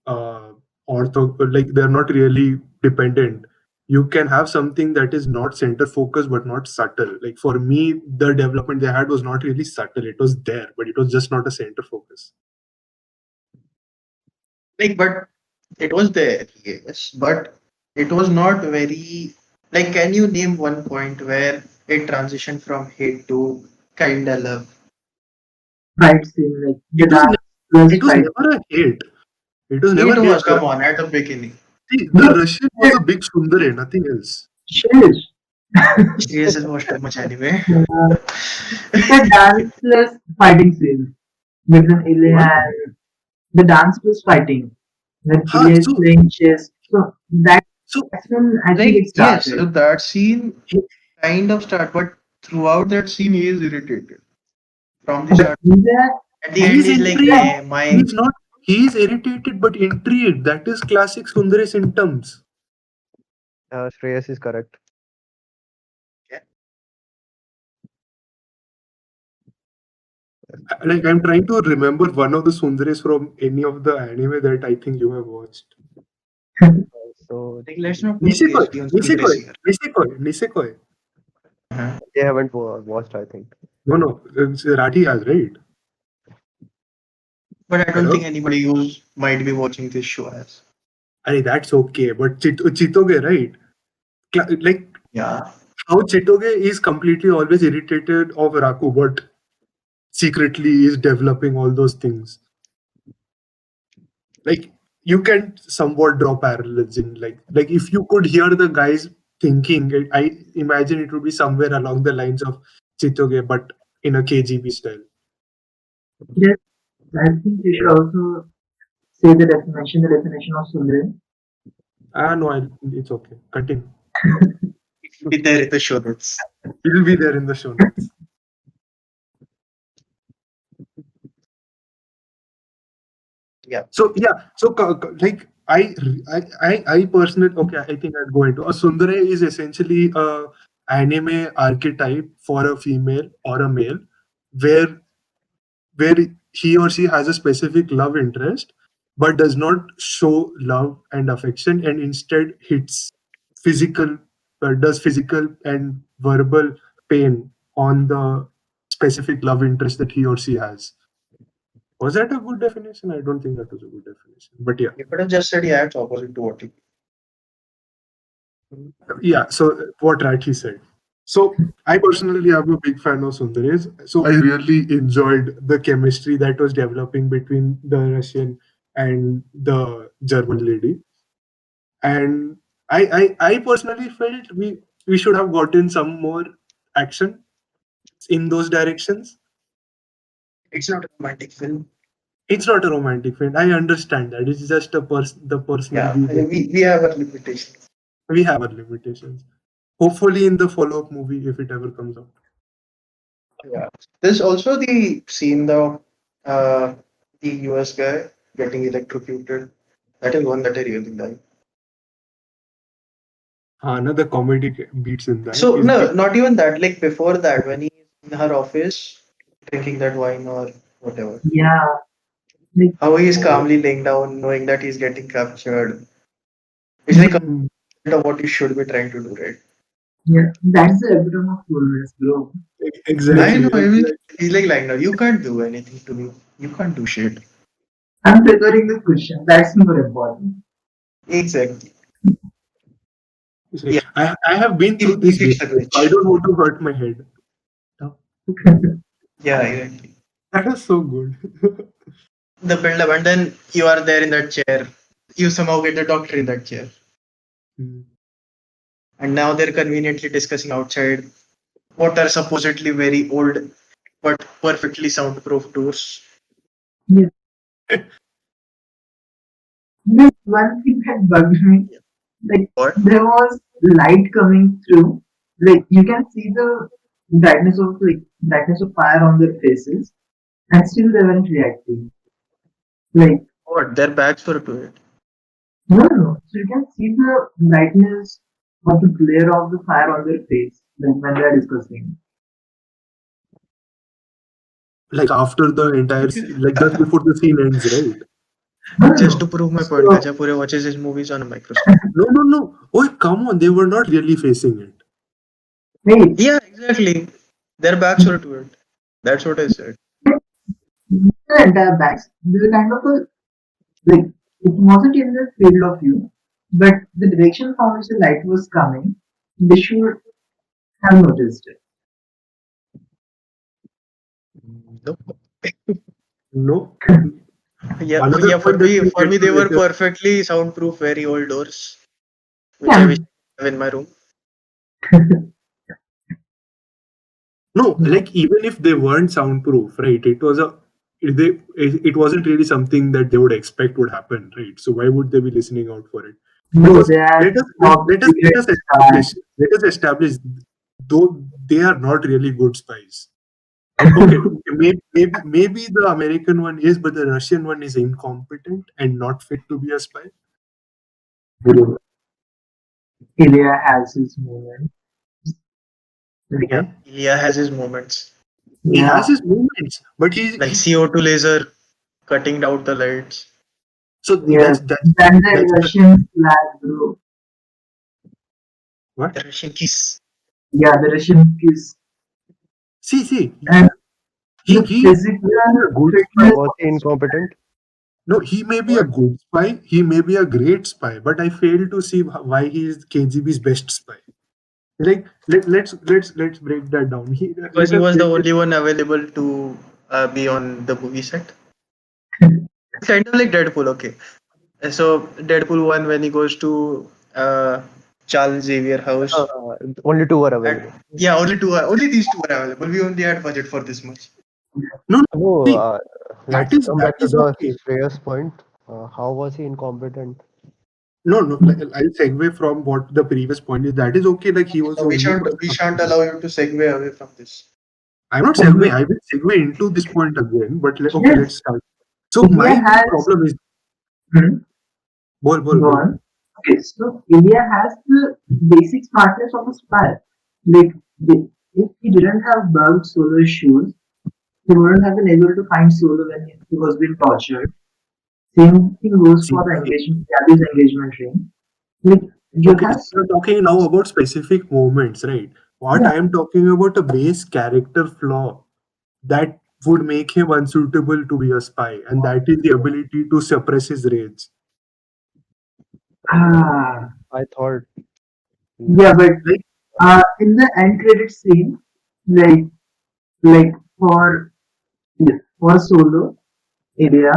uh, like they're not really dependent. You can have something that is not center focused but not subtle. Like for me, the development they had was not really subtle. It was there, but it was just not a center focus. Like but it was there, yes, but it was not very like can you name one point where it transitioned from hate to kinda love? fight scene like the It was dance ne- plus it was fight. never a hate. It was It never hate. was come on at the beginning. See, the No, Russian was a big sundere, nothing else. shit. Shreyas has watched too much anime. It's a dance plus fighting scene between Ilya What? and the dance plus fighting. When Ha, Ilya is playing chess. So that's so when I think Like it yes, started. so that scene he, kind of start, but throughout that scene he is irritated from the But start. Ilya, At the end he's he's like, intrigued. hey, my He's not. He's irritated but intrigued. That is classic sundere symptoms. Shreyas is correct. Like I'm trying to remember one of the sundares from any of the anime that I think you have watched. So Like, let's not go Nisekoi, PhD on Nisekoi, Sundares here. Nisekoi. Uh-huh. they haven't watched, I think. No, it's Rathi has, right? But I don't Hello? think anybody who might be watching this show has. That's okay. But Chitoge, right? Like Yeah. how Chitoge is completely always irritated of Raku, but secretly is developing all those things. Like you can somewhat draw parallels in like if you could hear the guys thinking, I imagine it would be somewhere along the lines of Chitoge, but in a KGB style. Yes, I think you should also say the definition of Sundari. No, it's okay. Continue. It will be there in the show notes. It will be there in the show notes. Yeah. So yeah, so like I personally, okay, I think I'll go into a Sundare is essentially a anime archetype for a female or a male, where where he or she has a specific love interest, but does not show love and affection, and instead hits physical, does physical and verbal pain on the specific love interest that he or she has. Was that a good definition? I don't think that was a good definition. But yeah. You could have just said, yeah, it's opposite to what you. Yeah, so what Rathi said. So I personally am a big fan of Sundares. So I really enjoyed the chemistry that was developing between the Russian and the German lady. And I personally felt we should have gotten some more action in those directions. It's not a romantic film. It's not a romantic film. I understand that. It's just the personal Yeah. view I that mean, we have our limitations. we have our limitations. Hopefully in the follow-up movie if it ever comes out. Yeah. There's also the scene of uh, the US guy getting electrocuted. That is one that I really like. Another comedy beats in that So is the no, not even that. Like before that, when he's in her office drinking that wine or whatever, Yeah, like how he is oh, calmly laying down, knowing that he's getting captured. It's like a bit of what you should be trying to do, right? yeah, that's the epitome of coolness, bro. Like I exactly. know. I mean, he's like lying down. You can't do anything to me. You can't do shit. I'm preparing the question. That's more important. Exactly. It's Yeah. like, I have been through He this fixed the before. I glitch. don't want to hurt my head. No. Yeah, exactly. That is so good. The build up, and then you are there in that chair. You somehow get the doctor in that chair, Hmm. and now they're conveniently discussing outside what are supposedly very old but perfectly soundproof doors. Yeah. There's one thing that bugged me. Like What? there was light coming through. Like you can see the brightness of fire on their faces, and still they weren't reacting. Like What? Their backs were to it. no, no, no. So you can see the brightness of the glare of the fire on their face, like when they are discussing. Like after the entire, like just before the scene ends, right? No, no, Just to no. prove my point, So Gajapure watches his movies on a microscope. No, no, no. Oh, come on. They were not really facing it. wait, Yeah, exactly. Their backs were to it. That's what I said. the entire backs. There's a kind of a like it wasn't in the field of view, but the direction from which the light was coming, they should have noticed it. Nope. No. Yeah, Another yeah. For point that me, we'll for get me, to they were later. perfectly soundproof, very old doors, which I Yeah, wish I have in my room. No, like even if they weren't soundproof, right? It wasn't really something that they would expect would happen, right? So why would they be listening out for it? no, Because they are top secret spy. let us establish though they are not really good spies. Okay, maybe the American one is, but the Russian one is incompetent and not fit to be a spy. Bro, Ilya has his moment. Like, Yeah, Okay. Ilya has his moments. He Yeah, has his moments, but Like CO2 laser cutting out the lights. so yeah. Then the that's Russian flag, bro. what. The Russian kiss. Yeah, the Russian kiss. See, And he the may be physical a good spy. How fitness. was he incompetent? No, he may be a What? good spy. He may be a great spy, but I fail to see why he is KGB's best spy. Like let's break that down. Because Let he us was the break it. only one available to be on the movie set. It's kind of like Deadpool, okay. So Deadpool 1 when he goes to Charles Xavier house. Only two were And available. yeah, only these two are available. We only had budget for this much. No, no. No, See, let's come that back to is the okay. Shreyas point. How was he incompetent? No. I'll segue from what the previous point is. That is okay. Like he was So the only we person shan't available. allow you to segue away from this. I'm not segue. I will segue into this point again. But okay, Yes, let's start. So my India main has. problem is Hmm, go bol. on. Okay, so India has the basic smartness of a spy. Like, if he didn't have bugged Solo's shoes, he wouldn't have been able to find Solo when he was being tortured. Same thing goes for the See. engagement, Gabby's engagement ring. Like, you Okay, have, so you're talking now about specific moments, right? What yeah, I am talking about a base character flaw that would make him unsuitable to be a spy, and that is the ability to suppress his rage. ah, I thought yeah, but Like, in the end credit scene, like, like for, yeah, for Solo, India,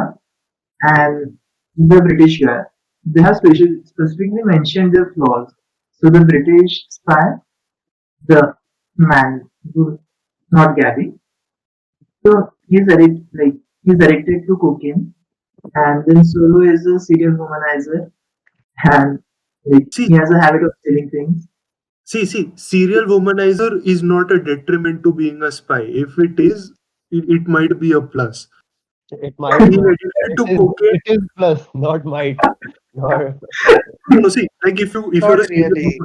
and the British guy, they have specifically mentioned their flaws. So the British spy, the man, who, not Gabby, so he's addicted to cocaine, and then Solo is a serial womanizer, and like see, he has a habit of stealing things. serial womanizer is not a detriment to being a spy. If it is, it might be a plus. it might Being not. addicted to cocaine, It is plus, not might. Nor, no, see, like if you're Not a serial really.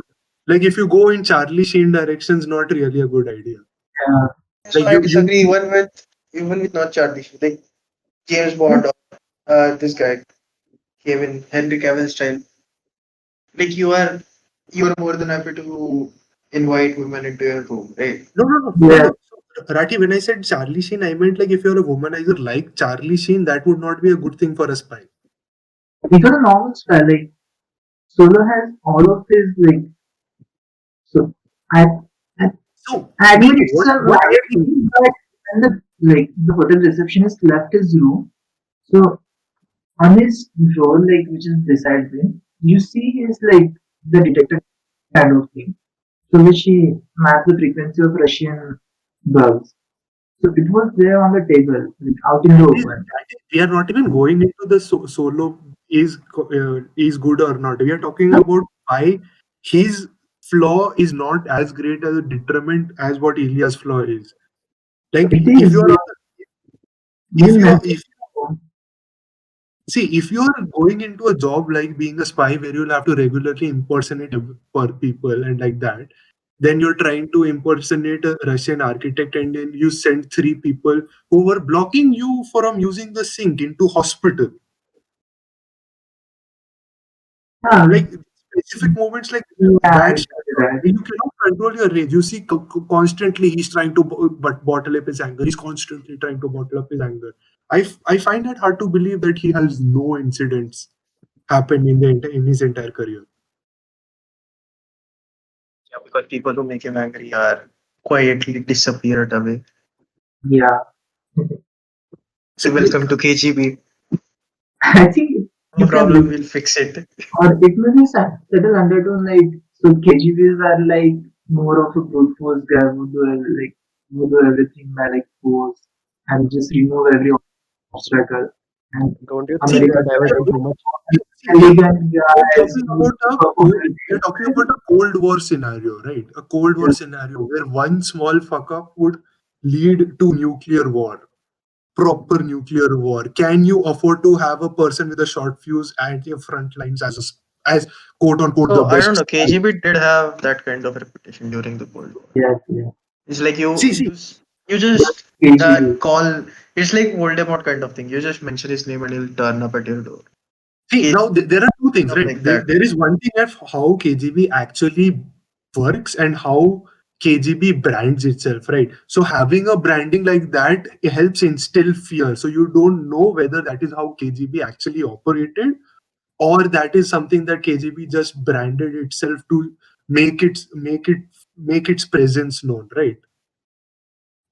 like if you go in Charlie Sheen directions, not really a good idea. Uh, So Like I you disagree even with not Charlie. Like James Bond or this guy, Kevin, Henry Cavill style. Like you are more than happy to invite women into your room, right? No. yeah, So, Rati, when I said Charlie Sheen, I meant like if you're a womanizer like Charlie Sheen, that would not be a good thing for a spy. he got a normal style. Like Solo has all of his like. So I, I So, I no, admit no, it's a what I light think, thing, but when the hotel receptionist left his room, so on his role, like which is beside him, you see his like the detector kind of thing. So which he mapped the frequency of Russian bugs. So it was there on the table, like out in the open. we are not even going into the solo is good or not. We are talking about why his flaw is not as great as a detriment as what Ilya's flaw is. Like It if is you are on you if you are mentioned. if see, if you are going into a job like being a spy where you'll have to regularly impersonate for people and like that, then you're trying to impersonate a Russian architect and then you send three people who were blocking you from using the sink into hospital. Ah, Like specific moments like yeah, I bad shit, got that. you cannot control your rage. You see constantly he's trying to but bottle up his anger. He's constantly trying to bottle up his anger. I find it hard to believe that he has no incidents happened in his entire career. Yeah, because people who make him angry are quietly disappeared away. Yeah, So welcome to KGB. I think No you can problem, live, we'll fix it. or it may be subtle undertone like so. KGBs are like more of a brute force guy who do everything by like force and just remove every obstacle. And don't you think See, we are Americans are diverting too much? see, elegant we are guys talking who about a perform cold, we are talking everything. about a Cold War scenario, right? A Cold War scenario where one small fuck up would lead to nuclear war, proper nuclear war. Can you afford to have a person with a short fuse at your front lines as quote unquote the So I don't best know. spy? KGB did have that kind of reputation during the Cold War. Yes, yes. It's like you See, use. You just KGB. call. It's like Voldemort kind of thing. You just mention his name and he'll turn up at your door. See, now there are two things, Stuff right? like that. There is one thing of how KGB actually works and how KGB brands itself, right? So having a branding like that, it helps instill fear. So you don't know whether that is how KGB actually operated, or that is something that KGB just branded itself to make its presence known, right?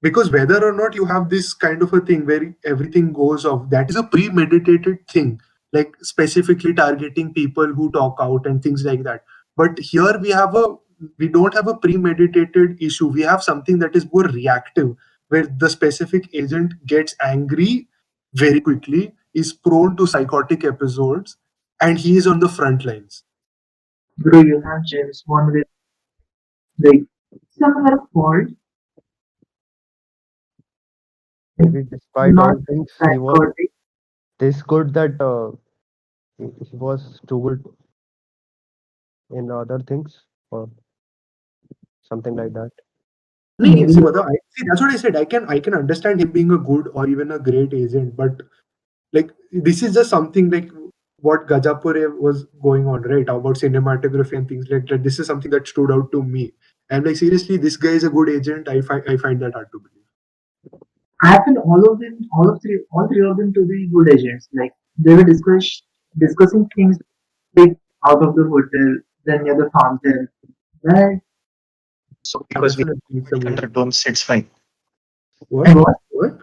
Because whether or not you have this kind of a thing where everything goes off, that is a premeditated thing, like specifically targeting people who talk out and things like that. But here we don't have a premeditated issue. We have something that is more reactive, where the specific agent gets angry very quickly, is prone to psychotic episodes, and he is on the front lines. Bro, you have James Bond with like some are fault, Maybe despite not all things, he was psychotic. this good that he was too good in other things or something like that. No, Maybe see, that's what I said. I can understand him being a good or even a great agent, but like this is just something like what Gajapur was going on, right? About cinematography and things like that. This is something that stood out to me. And like seriously, this guy is a good agent. I find that hard to believe. I feel all three of them to be good agents. Like they were discussing things like out of the hotel, then near the fountain. Right? So Yeah, because we definitely, it's a have good. undertones, it's fine. What? And what? What?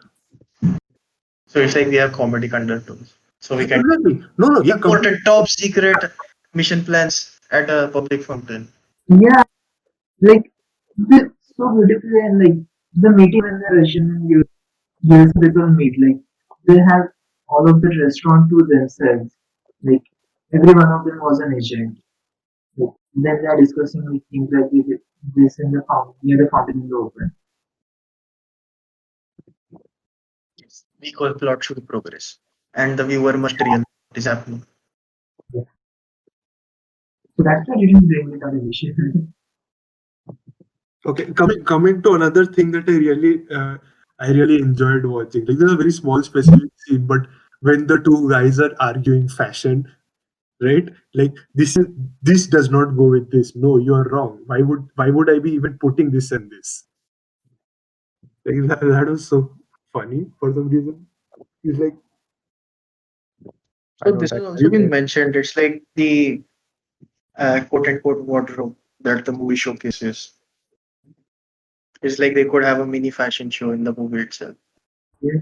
So it's like we have comedic undertones. So we Yeah, can exactly. No, no, yeah, important completely. top secret mission plans at a public fountain. Yeah, like so beautifully and like the meeting when the Russian and US people meet, like they have all of the restaurant to themselves. Like every one of them was an agent. Like, then they are discussing like things like this in the fountain near the fountain in the open. Yes. We call plot should progress. And the viewer must realize what is happening. Yeah. So that's why I didn't bring it on the issue. Okay, coming to another thing that I really enjoyed watching. Like there's a very small specific scene, but when the two guys are arguing fashion, right? Like this does not go with this. No, you are wrong. Why would I be even putting this and this? Like that was so funny for some reason. He's like, I So don't this has actually also you, been say. mentioned. It's like the quote unquote wardrobe that the movie showcases. It's like they could have a mini fashion show in the movie itself. Yeah.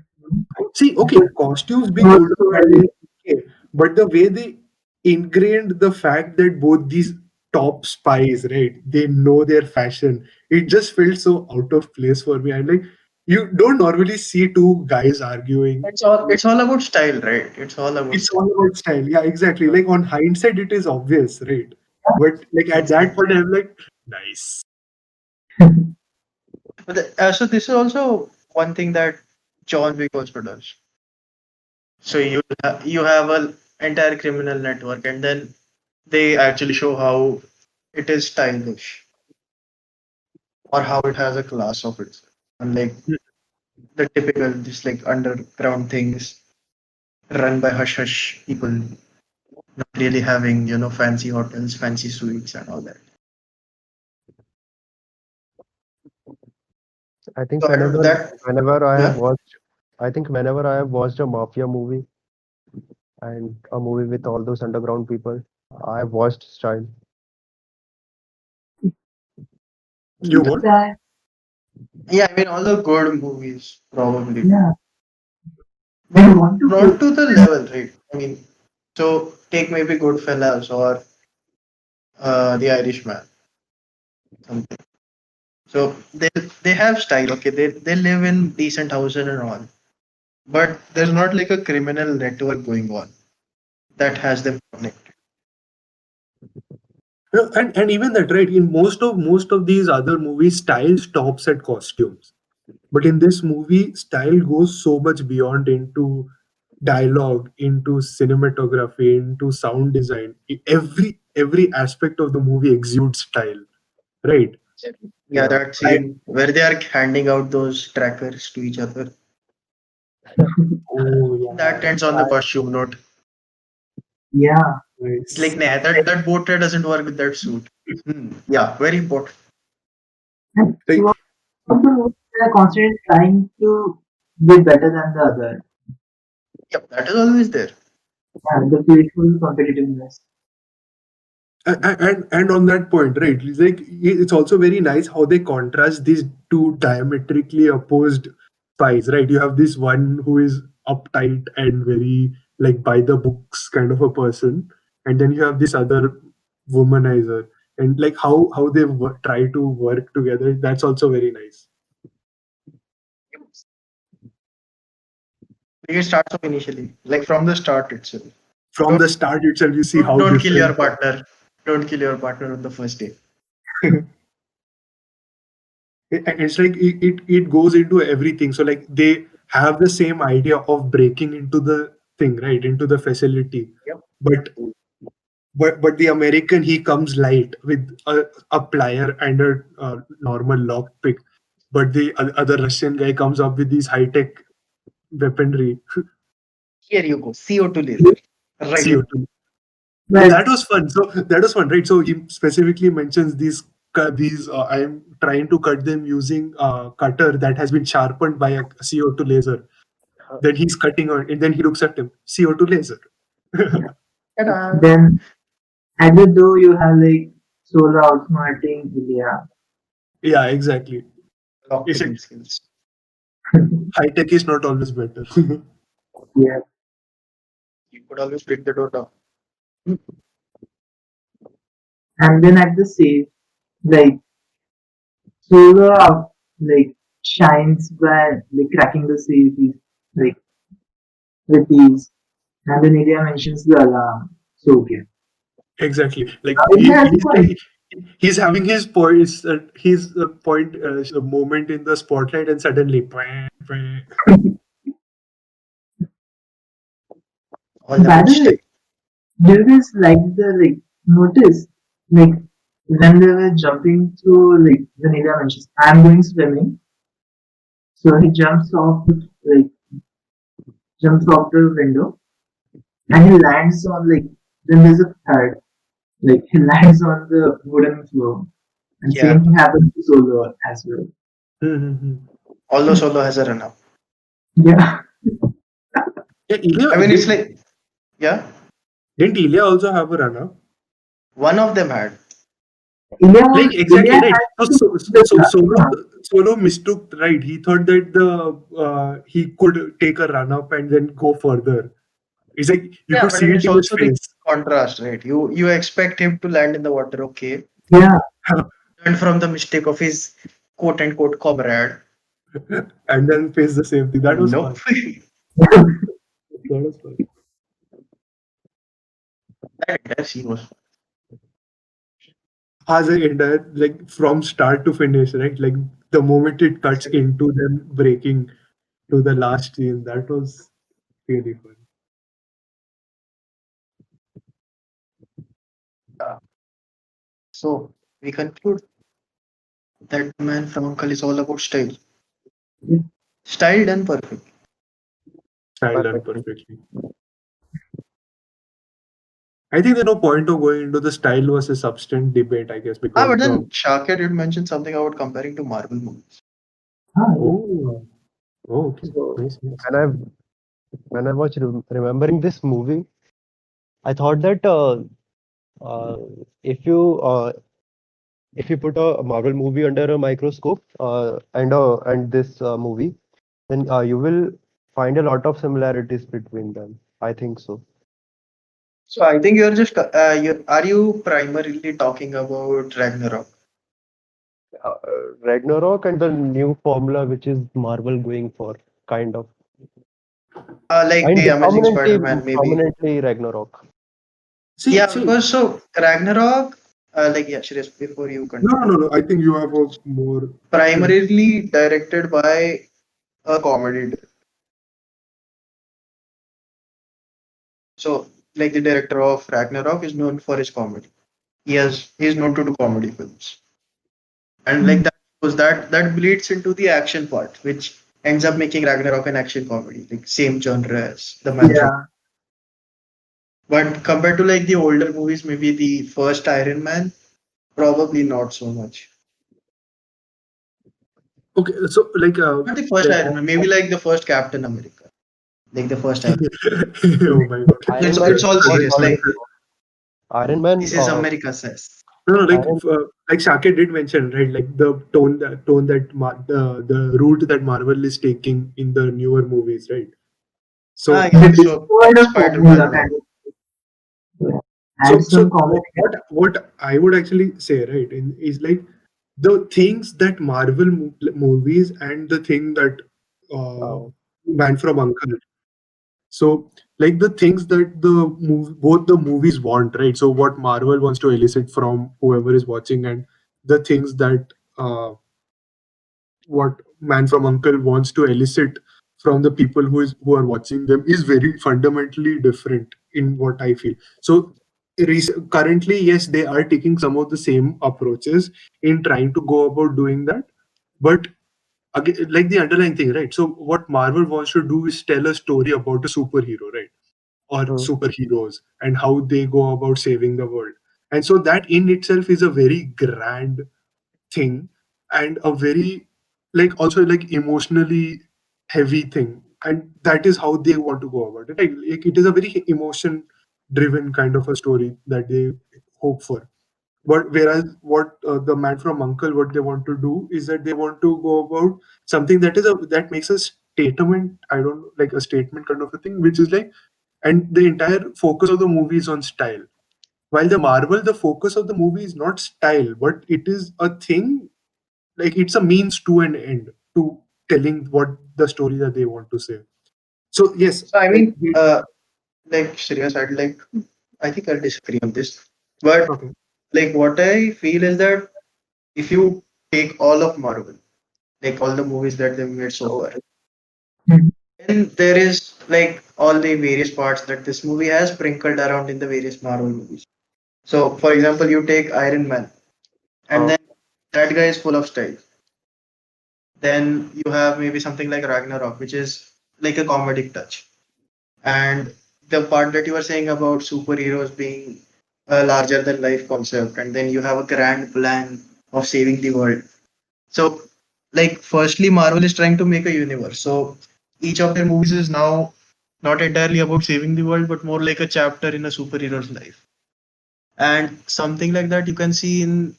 see, okay, costumes being good Also, or bad is okay, but the way they ingrained the fact that both these top spies, right, they know their fashion, it just felt so out of place for me. And like, you don't normally see two guys arguing. It's all about style, right? It's all about It's style. all about style. Yeah, exactly. Like on hindsight, it is obvious, right? But like at that Exactly. point, I'm like, nice. But so this is also one thing that John Wick also does. So you have a entire criminal network, and then they actually show how it is stylish or how it has a class of itself. Unlike the typical just like underground things run by hush hush people, not really having fancy hotels, fancy suites, and all that. I think So I don't know that. whenever Yeah. I think whenever I have watched a mafia movie and a movie with all those underground people, I have watched Style. You what? that Yeah, I mean all the good movies probably do, yeah, but they want to not to the level, right? I mean, so take maybe Goodfellas or The Irishman, something. So they have style, okay. They live in decent houses and all, but there's not like a criminal network going on that has them connected. And even that, right? In most of these other movies, style stops at costumes. But in this movie, style goes so much beyond into dialogue, into cinematography, into sound design. Every aspect of the movie exudes style, right? Yeah, Yeah. that scene where they are handing out those trackers to each other. Oh That yeah, ends on the that costume note. Yeah. It's like, nice. nah, that bow tie doesn't work with that suit. Yeah, very important. And Like throughout the movie, they are constantly trying to be better than the other. Yep, that is always there. And the playful competitiveness. and on that point, right? It's like it's also very nice how they contrast these two diametrically opposed spies, right? You have this one who is uptight and very like by the books kind of a person, and then you have this other womanizer, and like how they try to work together. That's also very nice. You start off initially, like from the start itself. From Don't the start itself, you see how don't kill your different. partner. Don't kill your partner on the first day. It's like it goes into everything, so like they have the same idea of breaking into the thing, right, into the facility, Yep. but but the American, he comes light with a plier and a normal lock pick, but the other Russian guy comes up with these high-tech weaponry. Here you go. CO2 laser. Right in. CO2. But That was fun. So that was fun, right? So he specifically mentions these. I'm trying to cut them using a cutter that has been sharpened by a CO2 laser. Then he's cutting on, and then he looks at him. CO2 laser. yeah. Ta-da! Then at the door you have like Solo outsmarting Ilya. Yeah, exactly. Lock It's picking like skills. high tech is not always better. Yeah. You could always break the door down. And then at the safe, like Solo out like shines by like cracking the safe like with these. And then Ilya mentions the alarm. So okay. Exactly. Like Ilya has a point. he's having his points, his point moment in the spotlight, and suddenly, All By about the way, style. do you guys like the like notice like when they were jumping through like when Ilya mentions I'm going swimming, so he like jumps off the window and he lands on like then there's a third like he lands on the wooden floor and Yeah. same thing happens to Solo as well. Mhm. Although Solo has a run up. Yeah, Yeah, Ilya I mean, it's did. like, yeah, Didn't Ilya also have a runner? one of them had. Like Ilya exactly right. had So to so, the so last Solo mistook, right. He thought that the he could take a run up and then go further. It's like you Yeah, could but see then it it's in his also the face. contrast, right? You expect him to land in the water, okay. yeah. Learn from the mistake of his quote unquote comrade. And then face the same thing. That was Nope. fun. That was fun. That entire scene was As an entire, like from start to finish, right? Like the moment it cuts into them breaking to the last scene, that was really fun. uh, so we conclude that Man from Uncle is all about style. Style done perfect. Style done Perfect. perfectly. I think there's no point of going into the style versus substance debate, I guess, because But the then Shakya did mention something about comparing to Marvel movies. Yeah. oh okay, So nice, nice. when I when I was remembering this movie, I thought that uh, if you uh, if you put a Marvel movie under a microscope and this movie, then you will find a lot of similarities between them. I think so. So I think you're just are you primarily talking about Ragnarok? Uh, Ragnarok and the new formula which is Marvel going for, kind of. Like And the Amazing prominently, Spider-Man, maybe. prominently Ragnarok. See, Yeah, see, because so Ragnarok, like yeah, Shreyas, before you continue, no. I think you have a more. primarily directed by a comedy. So like the director of Ragnarok is known for his comedy. He's known to do comedy films. and like that bleeds into the action part, which ends up making Ragnarok an action comedy, like same genre as the Man from. Yeah. But compared to like the older movies, maybe the first Iron Man, probably not so much. Okay, so Not the first like Iron Man, maybe like the first Captain America, like the first Iron. oh my god. Iron It's Man it's all was serious. all Like Iron Man. this is America says. No, no, Iron like Shakya did mention, right? Like the route that Marvel is taking in the newer movies, right? Ah, So, yeah. They So provide a formula Spider-Man. kind of. Yeah. Add so some comedy. what I would actually say, right, is like the things that movies and the thing that uh, uh, Man from Uncle. So, like the things that both the movies want, right? So, what Marvel wants to elicit from whoever is watching, and the things that what Man from Uncle wants to elicit from the people who are watching them is very fundamentally different in what I feel. So, currently, yes, they are taking some of the same approaches in trying to go about doing that, but again, like the underlying thing, right? So, what Marvel wants to do is tell a story about a superhero, right? Or hmm. superheroes and how they go about saving the world. And so that in itself is a very grand thing and a very like also like emotionally heavy thing. And that is how they want to go about it. Like it is a very emotion driven kind of a story that they hope for. But whereas what the Man from Uncle, what they want to do is that they want to go about something that makes a statement. I don't know, like a statement kind of a thing, which is like, and the entire focus of the movie is on style. While the Marvel, the focus of the movie is not style, but it is a thing, like it's a means to an end to telling what the story that they want to say. So yes, So I like mean, like Shreyas, I think I'll disagree on this. But okay, like what I feel is that if you take all of Marvel, like all the movies that they've made so far, Okay. Mhm. then there is like all the various parts that this movie has sprinkled around in the various Marvel movies. So for example, you take Iron Man, and Uh, then that guy is full of style. Then you have maybe something like Ragnarok, which is like a comedic touch. And the part that you were saying about superheroes being a larger than life concept, and then you have a grand plan of saving the world. So, like, firstly, Marvel is trying to make a universe. So, each of their movies is now not entirely about saving the world, but more like a chapter in a superhero's life. And something like that you can see in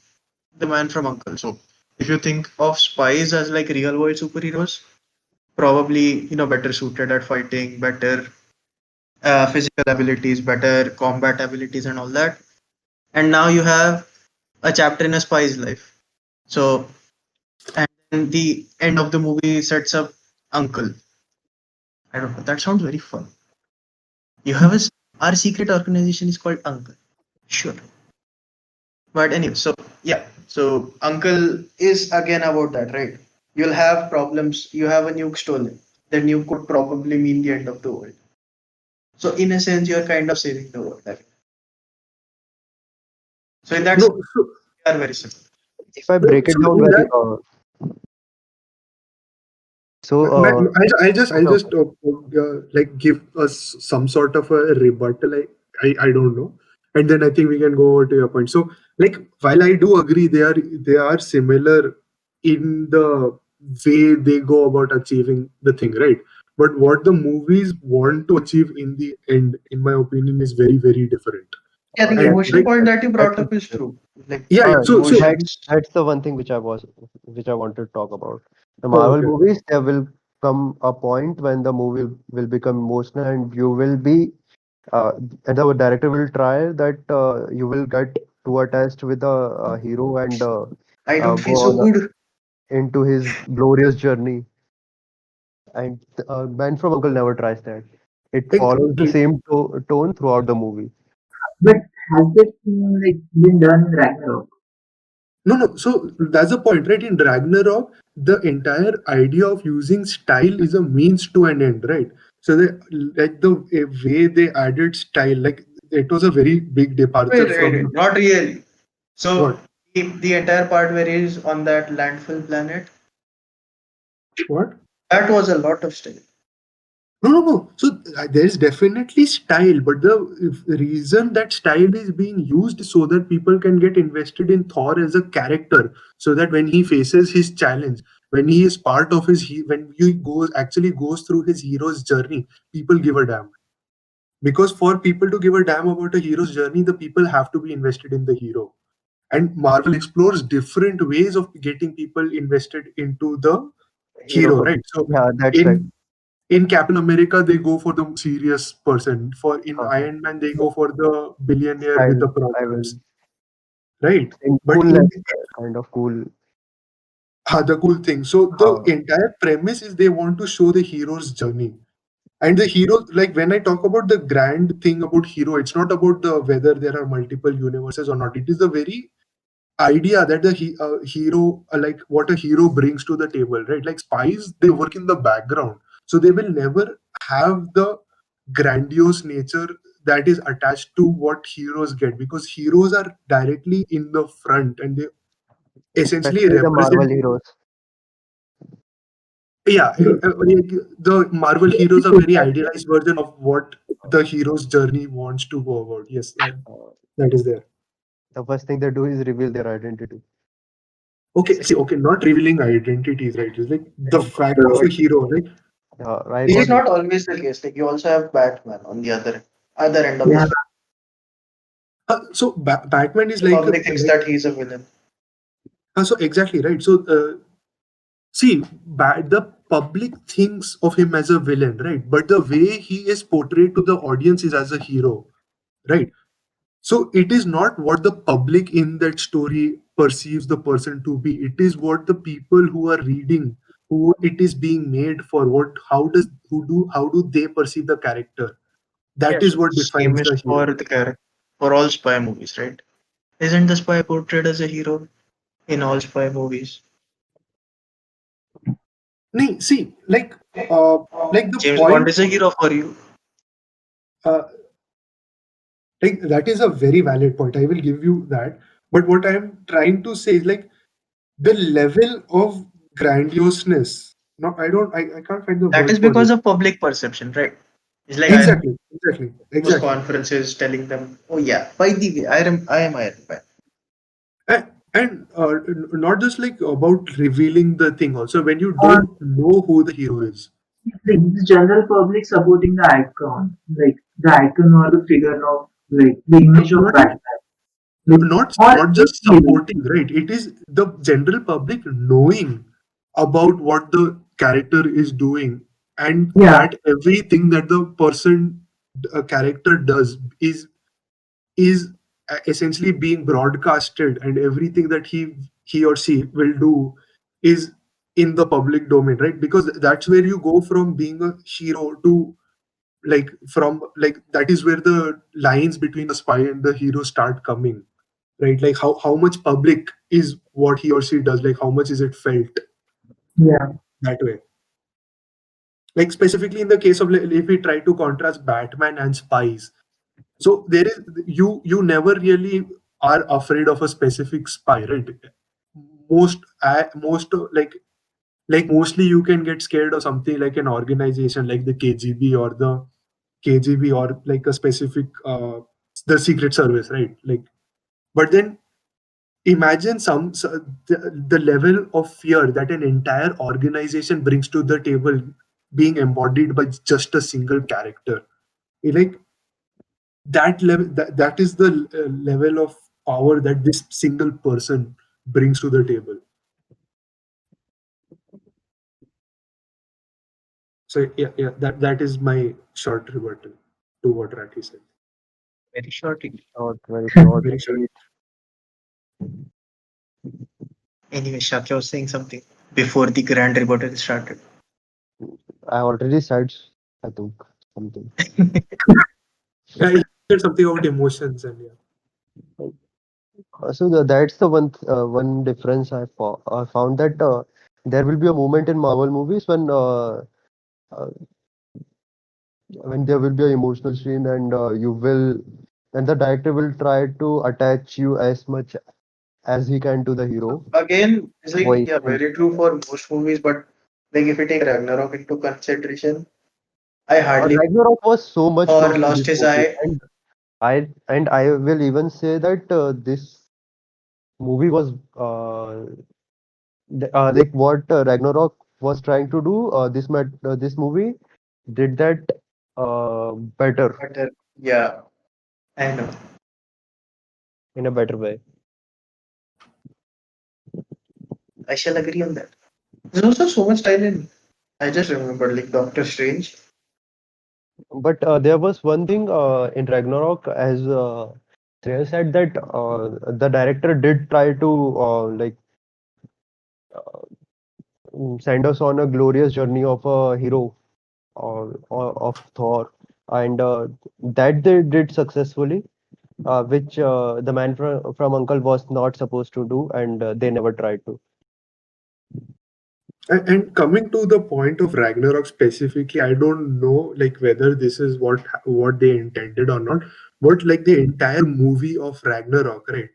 The Man from Uncle. So, if you think of spies as like real world superheroes, probably, better suited at fighting, better physical abilities, better combat abilities, and all that. And now you have a chapter in a spy's life. So, and then the end of the movie sets up Uncle. I don't know. That sounds very fun. You have our secret organization is called Uncle. Sure. But anyway, so yeah. So Uncle is again about that, right? You'll have problems. You have a nuke stolen. The nuke could probably mean the end of the world. So in a sense, you're kind of saving the world. I mean. So in that sense, no, so, they are very similar. if I no, break it so down in very that so I'll okay, just like give us some sort of a rebuttal. I don't know, and then I think we can go over to your point. So, like, while I do agree they are similar in the way they go about achieving the thing, right? But what the movies want to achieve in the end, in my opinion, is very very different. Yeah, the And emotion like, point that you that's brought up is true. Like yeah, yeah. So that's emotions. that's the one thing which I wanted to talk about. The oh, Marvel okay. movies, there will come a point when the movie will become emotional, and you will be and the director will try that you will get too attached with the hero and I don't go feel so on good. into his glorious journey. And Man from Uncle never tries that. It Like, follows the same tone throughout the movie. But has this thing like been done in Ragnarok? no, no. So that's the point, right? In Ragnarok, the entire idea of using style is a means to an end, right? So like the way they added style, like it was a very big Wait, departure wait, from wait. Not really. So what? The entire part where he's on that landfill planet, What? that was a lot of style. No, no, no. So there's definitely style, but the reason that style is being used is so that people can get invested in Thor as a character, so that when he faces his challenge, when he is part of when he goes through his hero's journey, people give a damn. Because for people to give a damn about a hero's journey, the people have to be invested in the hero. And Marvel explores different ways of getting people invested into the Hero hero, for right? So yeah, that's right. in Captain America, they go for the serious person. For in Uh, Iron Man, they go for the billionaire with Style. the I will problems, right? in But in coolness, kind of cool. the cool thing, so the Uh, entire premise is they want to show the hero's journey. And the hero, like when I talk about the grand thing about hero, it's not about the whether there are multiple universes or not. It is the very idea that the hero, like what a hero brings to the table, right? Like spies, they work in the background, so they will never have the grandiose nature that is attached to what heroes get, because heroes are directly in the front and they essentially especially the Marvel represent. heroes. Yeah, like the Marvel heroes are very idealized version of what the hero's journey wants to go about. Yes, Uh, that is there. the first thing they do is reveal their identity. Okay, see, okay, not revealing identities, right? It's like the fact of So, a hero, right? I It's Is got it. not always the case. Like you also have Batman on the other end of the yeah, spectrum. so Batman is The like a public thinks like that he's a villain. so exactly right. So see, the public thinks of him as a villain, right? But the way he is portrayed to the audience is as a hero, right? So it is not what the public in that story perceives the person to be. It is what the people who are reading, who it is being made for. What how do they perceive the character? Yeah, That is so what same defines is the for hero. the character for all spy movies, right? Isn't the spy portrayed as a hero in all spy movies? Nee, see, uh, like the James Bond point, is a hero for you. uh, like that is a very valid point. I will give you that. But what I am trying to say is like the level of grandioseness. No, I can't find the That is word for because it. of public perception, right? It's like I Exactly, exactly, those exactly. conferences telling them, "Oh yeah, by the way, I am Iron Man." And not just like about revealing the thing. Also, when you or don't know who the hero is, the general public supporting the icon, like the icon or the figure of like the image of not Batman, like or not any just hero. supporting, right? It is the general public knowing about what the character is doing, and Yeah, that everything that the person a character does is essentially being broadcasted, and everything that he or she will do is in the public domain, right? Because that's where you go from being a hero to like that is where the lines between the spy and the hero start coming, right? Like how much public is what he or she does, like how much is it felt yeah, that way. Like specifically in the case of, like, if we try to contrast Batman and spies, so there is you never really are afraid of a specific spy, right? Most like mostly you can get scared of something like an organization like the KGB or the KGB or like a specific the Secret Service, right? Like, but then imagine the level of fear that an entire organization brings to the table being embodied by just a single character. Like that level, that is the level of power that this single person brings to the table. So yeah, that is my short rebuttal to what Rathi said. Very shortly. Short, very short, Very short. sweet. Anyway, Shakya was saying something before the grand rebuttal started. I already said, I think, something. Yeah, he said something about emotions and yeah. So that's the one difference I found that there will be a moment in Marvel movies uh, when there will be an emotional scene and and the director will try to attach you as much. as he can to the hero. Again, it's like, Why? yeah, very true for most movies, but like if you take Ragnarok into consideration, I hardly Ragnarok was so much Thor close to lost this his movie, eye. and I will even say that this movie was like what Ragnarok was trying to do. This movie did that better But yeah, I know. in a better way. I shall agree on that. There's also so much style in. I just remember like Doctor Strange. But there was one thing in Ragnarok, as Shreyas said, that the director did try to send us on a glorious journey of a hero or of Thor, and that they did successfully, which the man from Uncle was not supposed to do, and they never tried to. And coming to the point of Ragnarok specifically, I don't know like whether this is what they intended or not, but like the entire movie of Ragnarok, right,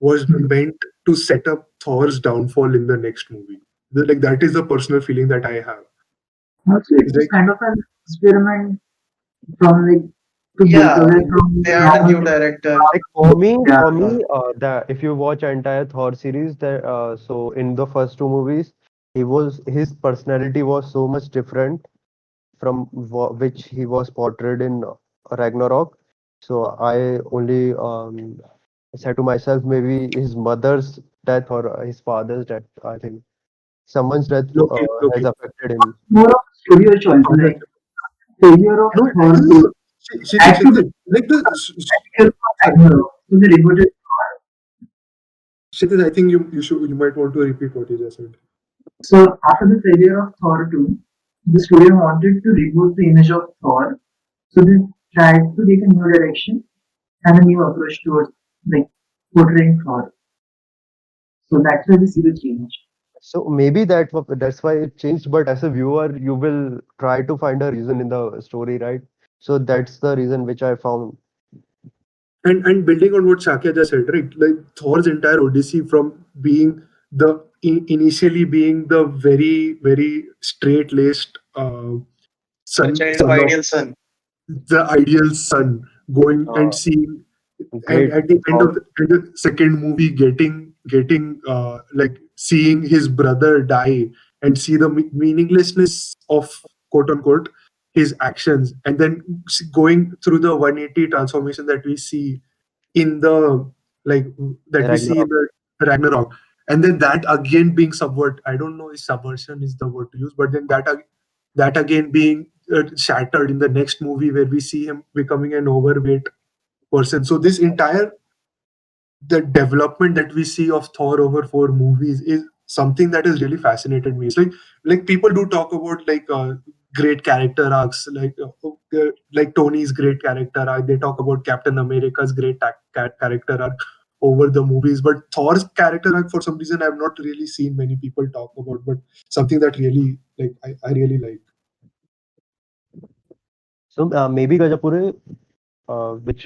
was meant to set up Thor's downfall in the next movie. Like that is the personal feeling that I have. Also, it It's was like kind of an experiment from like to break Yeah, away from they had a normal new director. Like for me, yeah, the if you watch entire Thor series, so in the first two movies, his personality was so much different from which he was portrayed in Ragnarok. So I only said to myself, maybe his mother's death or his father's death. I think someone's death Loki, has Loki. affected him. more of studio choice, like failure of No, Thor this 2 is had to be Kshitij, like the practical for sorry, Ragnarok. So they rebooted. Kshitij, I think you might want to repeat what you just said. So after the failure of Thor 2, the studio wanted to reboot the image of Thor. So they tried to take a new direction and a new approach towards like portraying Thor. So that's where we see the change. So maybe that's why it changed. But as a viewer, you will try to find a reason in the story, right? So that's the reason which I found. And building on what Shakya just said, right? Like Thor's entire Odyssey from being initially being the very straight laced The child of son of ideal son. the ideal son, going and Uh, seeing, and Great at the end of thought. the second movie getting like seeing his brother die and see the meaninglessness of quote unquote his actions, and then going through the 180 transformation that we see in the like that we see in Ragnarok. the Ragnarok, and then that again being subvert. I don't know if subversion is the word to use, but then that again being shattered in the next movie where we see him becoming an overweight person. So this entire the development that we see of Thor over four movies is something that has really fascinated me. It's like people do talk about like great character arcs, like Tony's great character arc. They talk about Captain America's great character arc over the movies, but Thor's character arc for some reason I've not really seen many people talk about. But something that really like I really like. So maybe which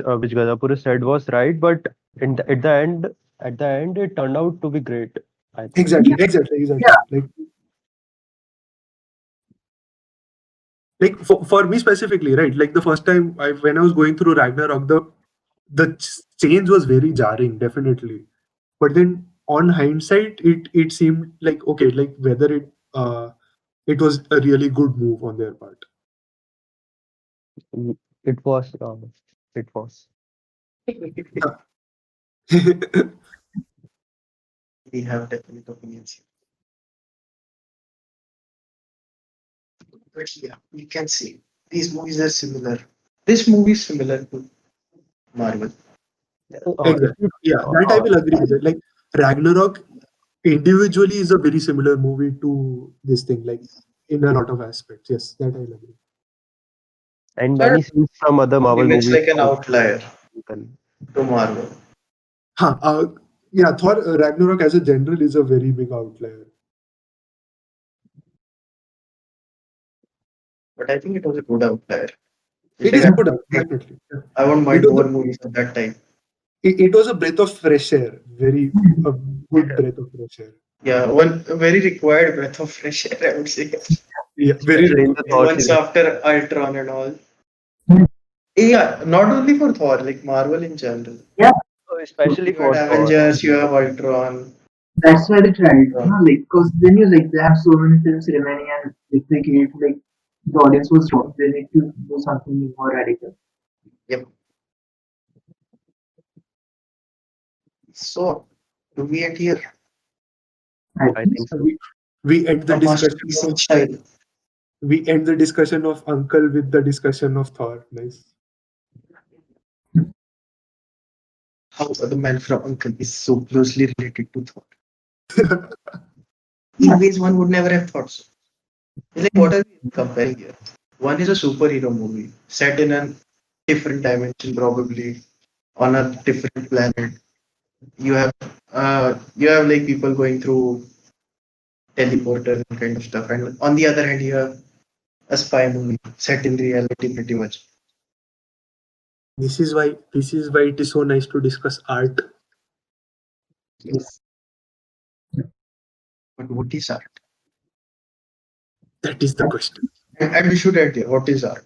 Gajapure said was right, but at the end, it turned out to be great. I think. Exactly, Yeah, exactly, yeah. exactly. Like for me specifically, right? Like the first time when I was going through Ragnarok, the change was very jarring, definitely. But then on hindsight, it seemed like okay, like whether it was a really good move on their part. Mm, It was. It was. We have definite opinions. But yeah, we can see these movies are similar. This movie is similar to Marvel. If Exactly. you, Yeah, that I will agree with it. Like Ragnarok individually is a very similar movie to this thing, like in a lot of aspects. Yes, that I will agree. and But many scenes from other Marvel it's movies like an also. outlier Then. to Marvel. Huh, yeah, Thor Ragnarok as a general is a very big outlier. But I think it was a good outlier. It's It like is Yeah. good, definitely. Yeah. I won't It mind was more a movies at that time. it was a breath of fresh air. Very a good breath of fresh air. Yeah, one very required breath of fresh air, I would say. Yeah, very Especially in the required. Thor Once series. after Ultron and all. Yeah, not only for Thor, like Marvel in general. Yeah, So especially You had for Thor. Avengers, you have Ultron. that's why they tried, Yeah. like, because then you like they have so many films remaining and if they create like the audience was wrong, they need to do something more radical. Yep. So, do we end here? I I think think so. so. We end the A discussion. masterpiece in style. We end the discussion of Uncle with the discussion of Thor. Nice. How the man from Uncle is so closely related to Thor. In ways one would never have thought so. It's like, what are we comparing here? One is a superhero movie set in a different dimension, probably on a different planet. You have like people going through teleporters and kind of stuff, and on the other hand, you have a spy movie set in reality, pretty much. This is why it is so nice to discuss art. Yes. But what is art? That is the question. And we should end here. What is art?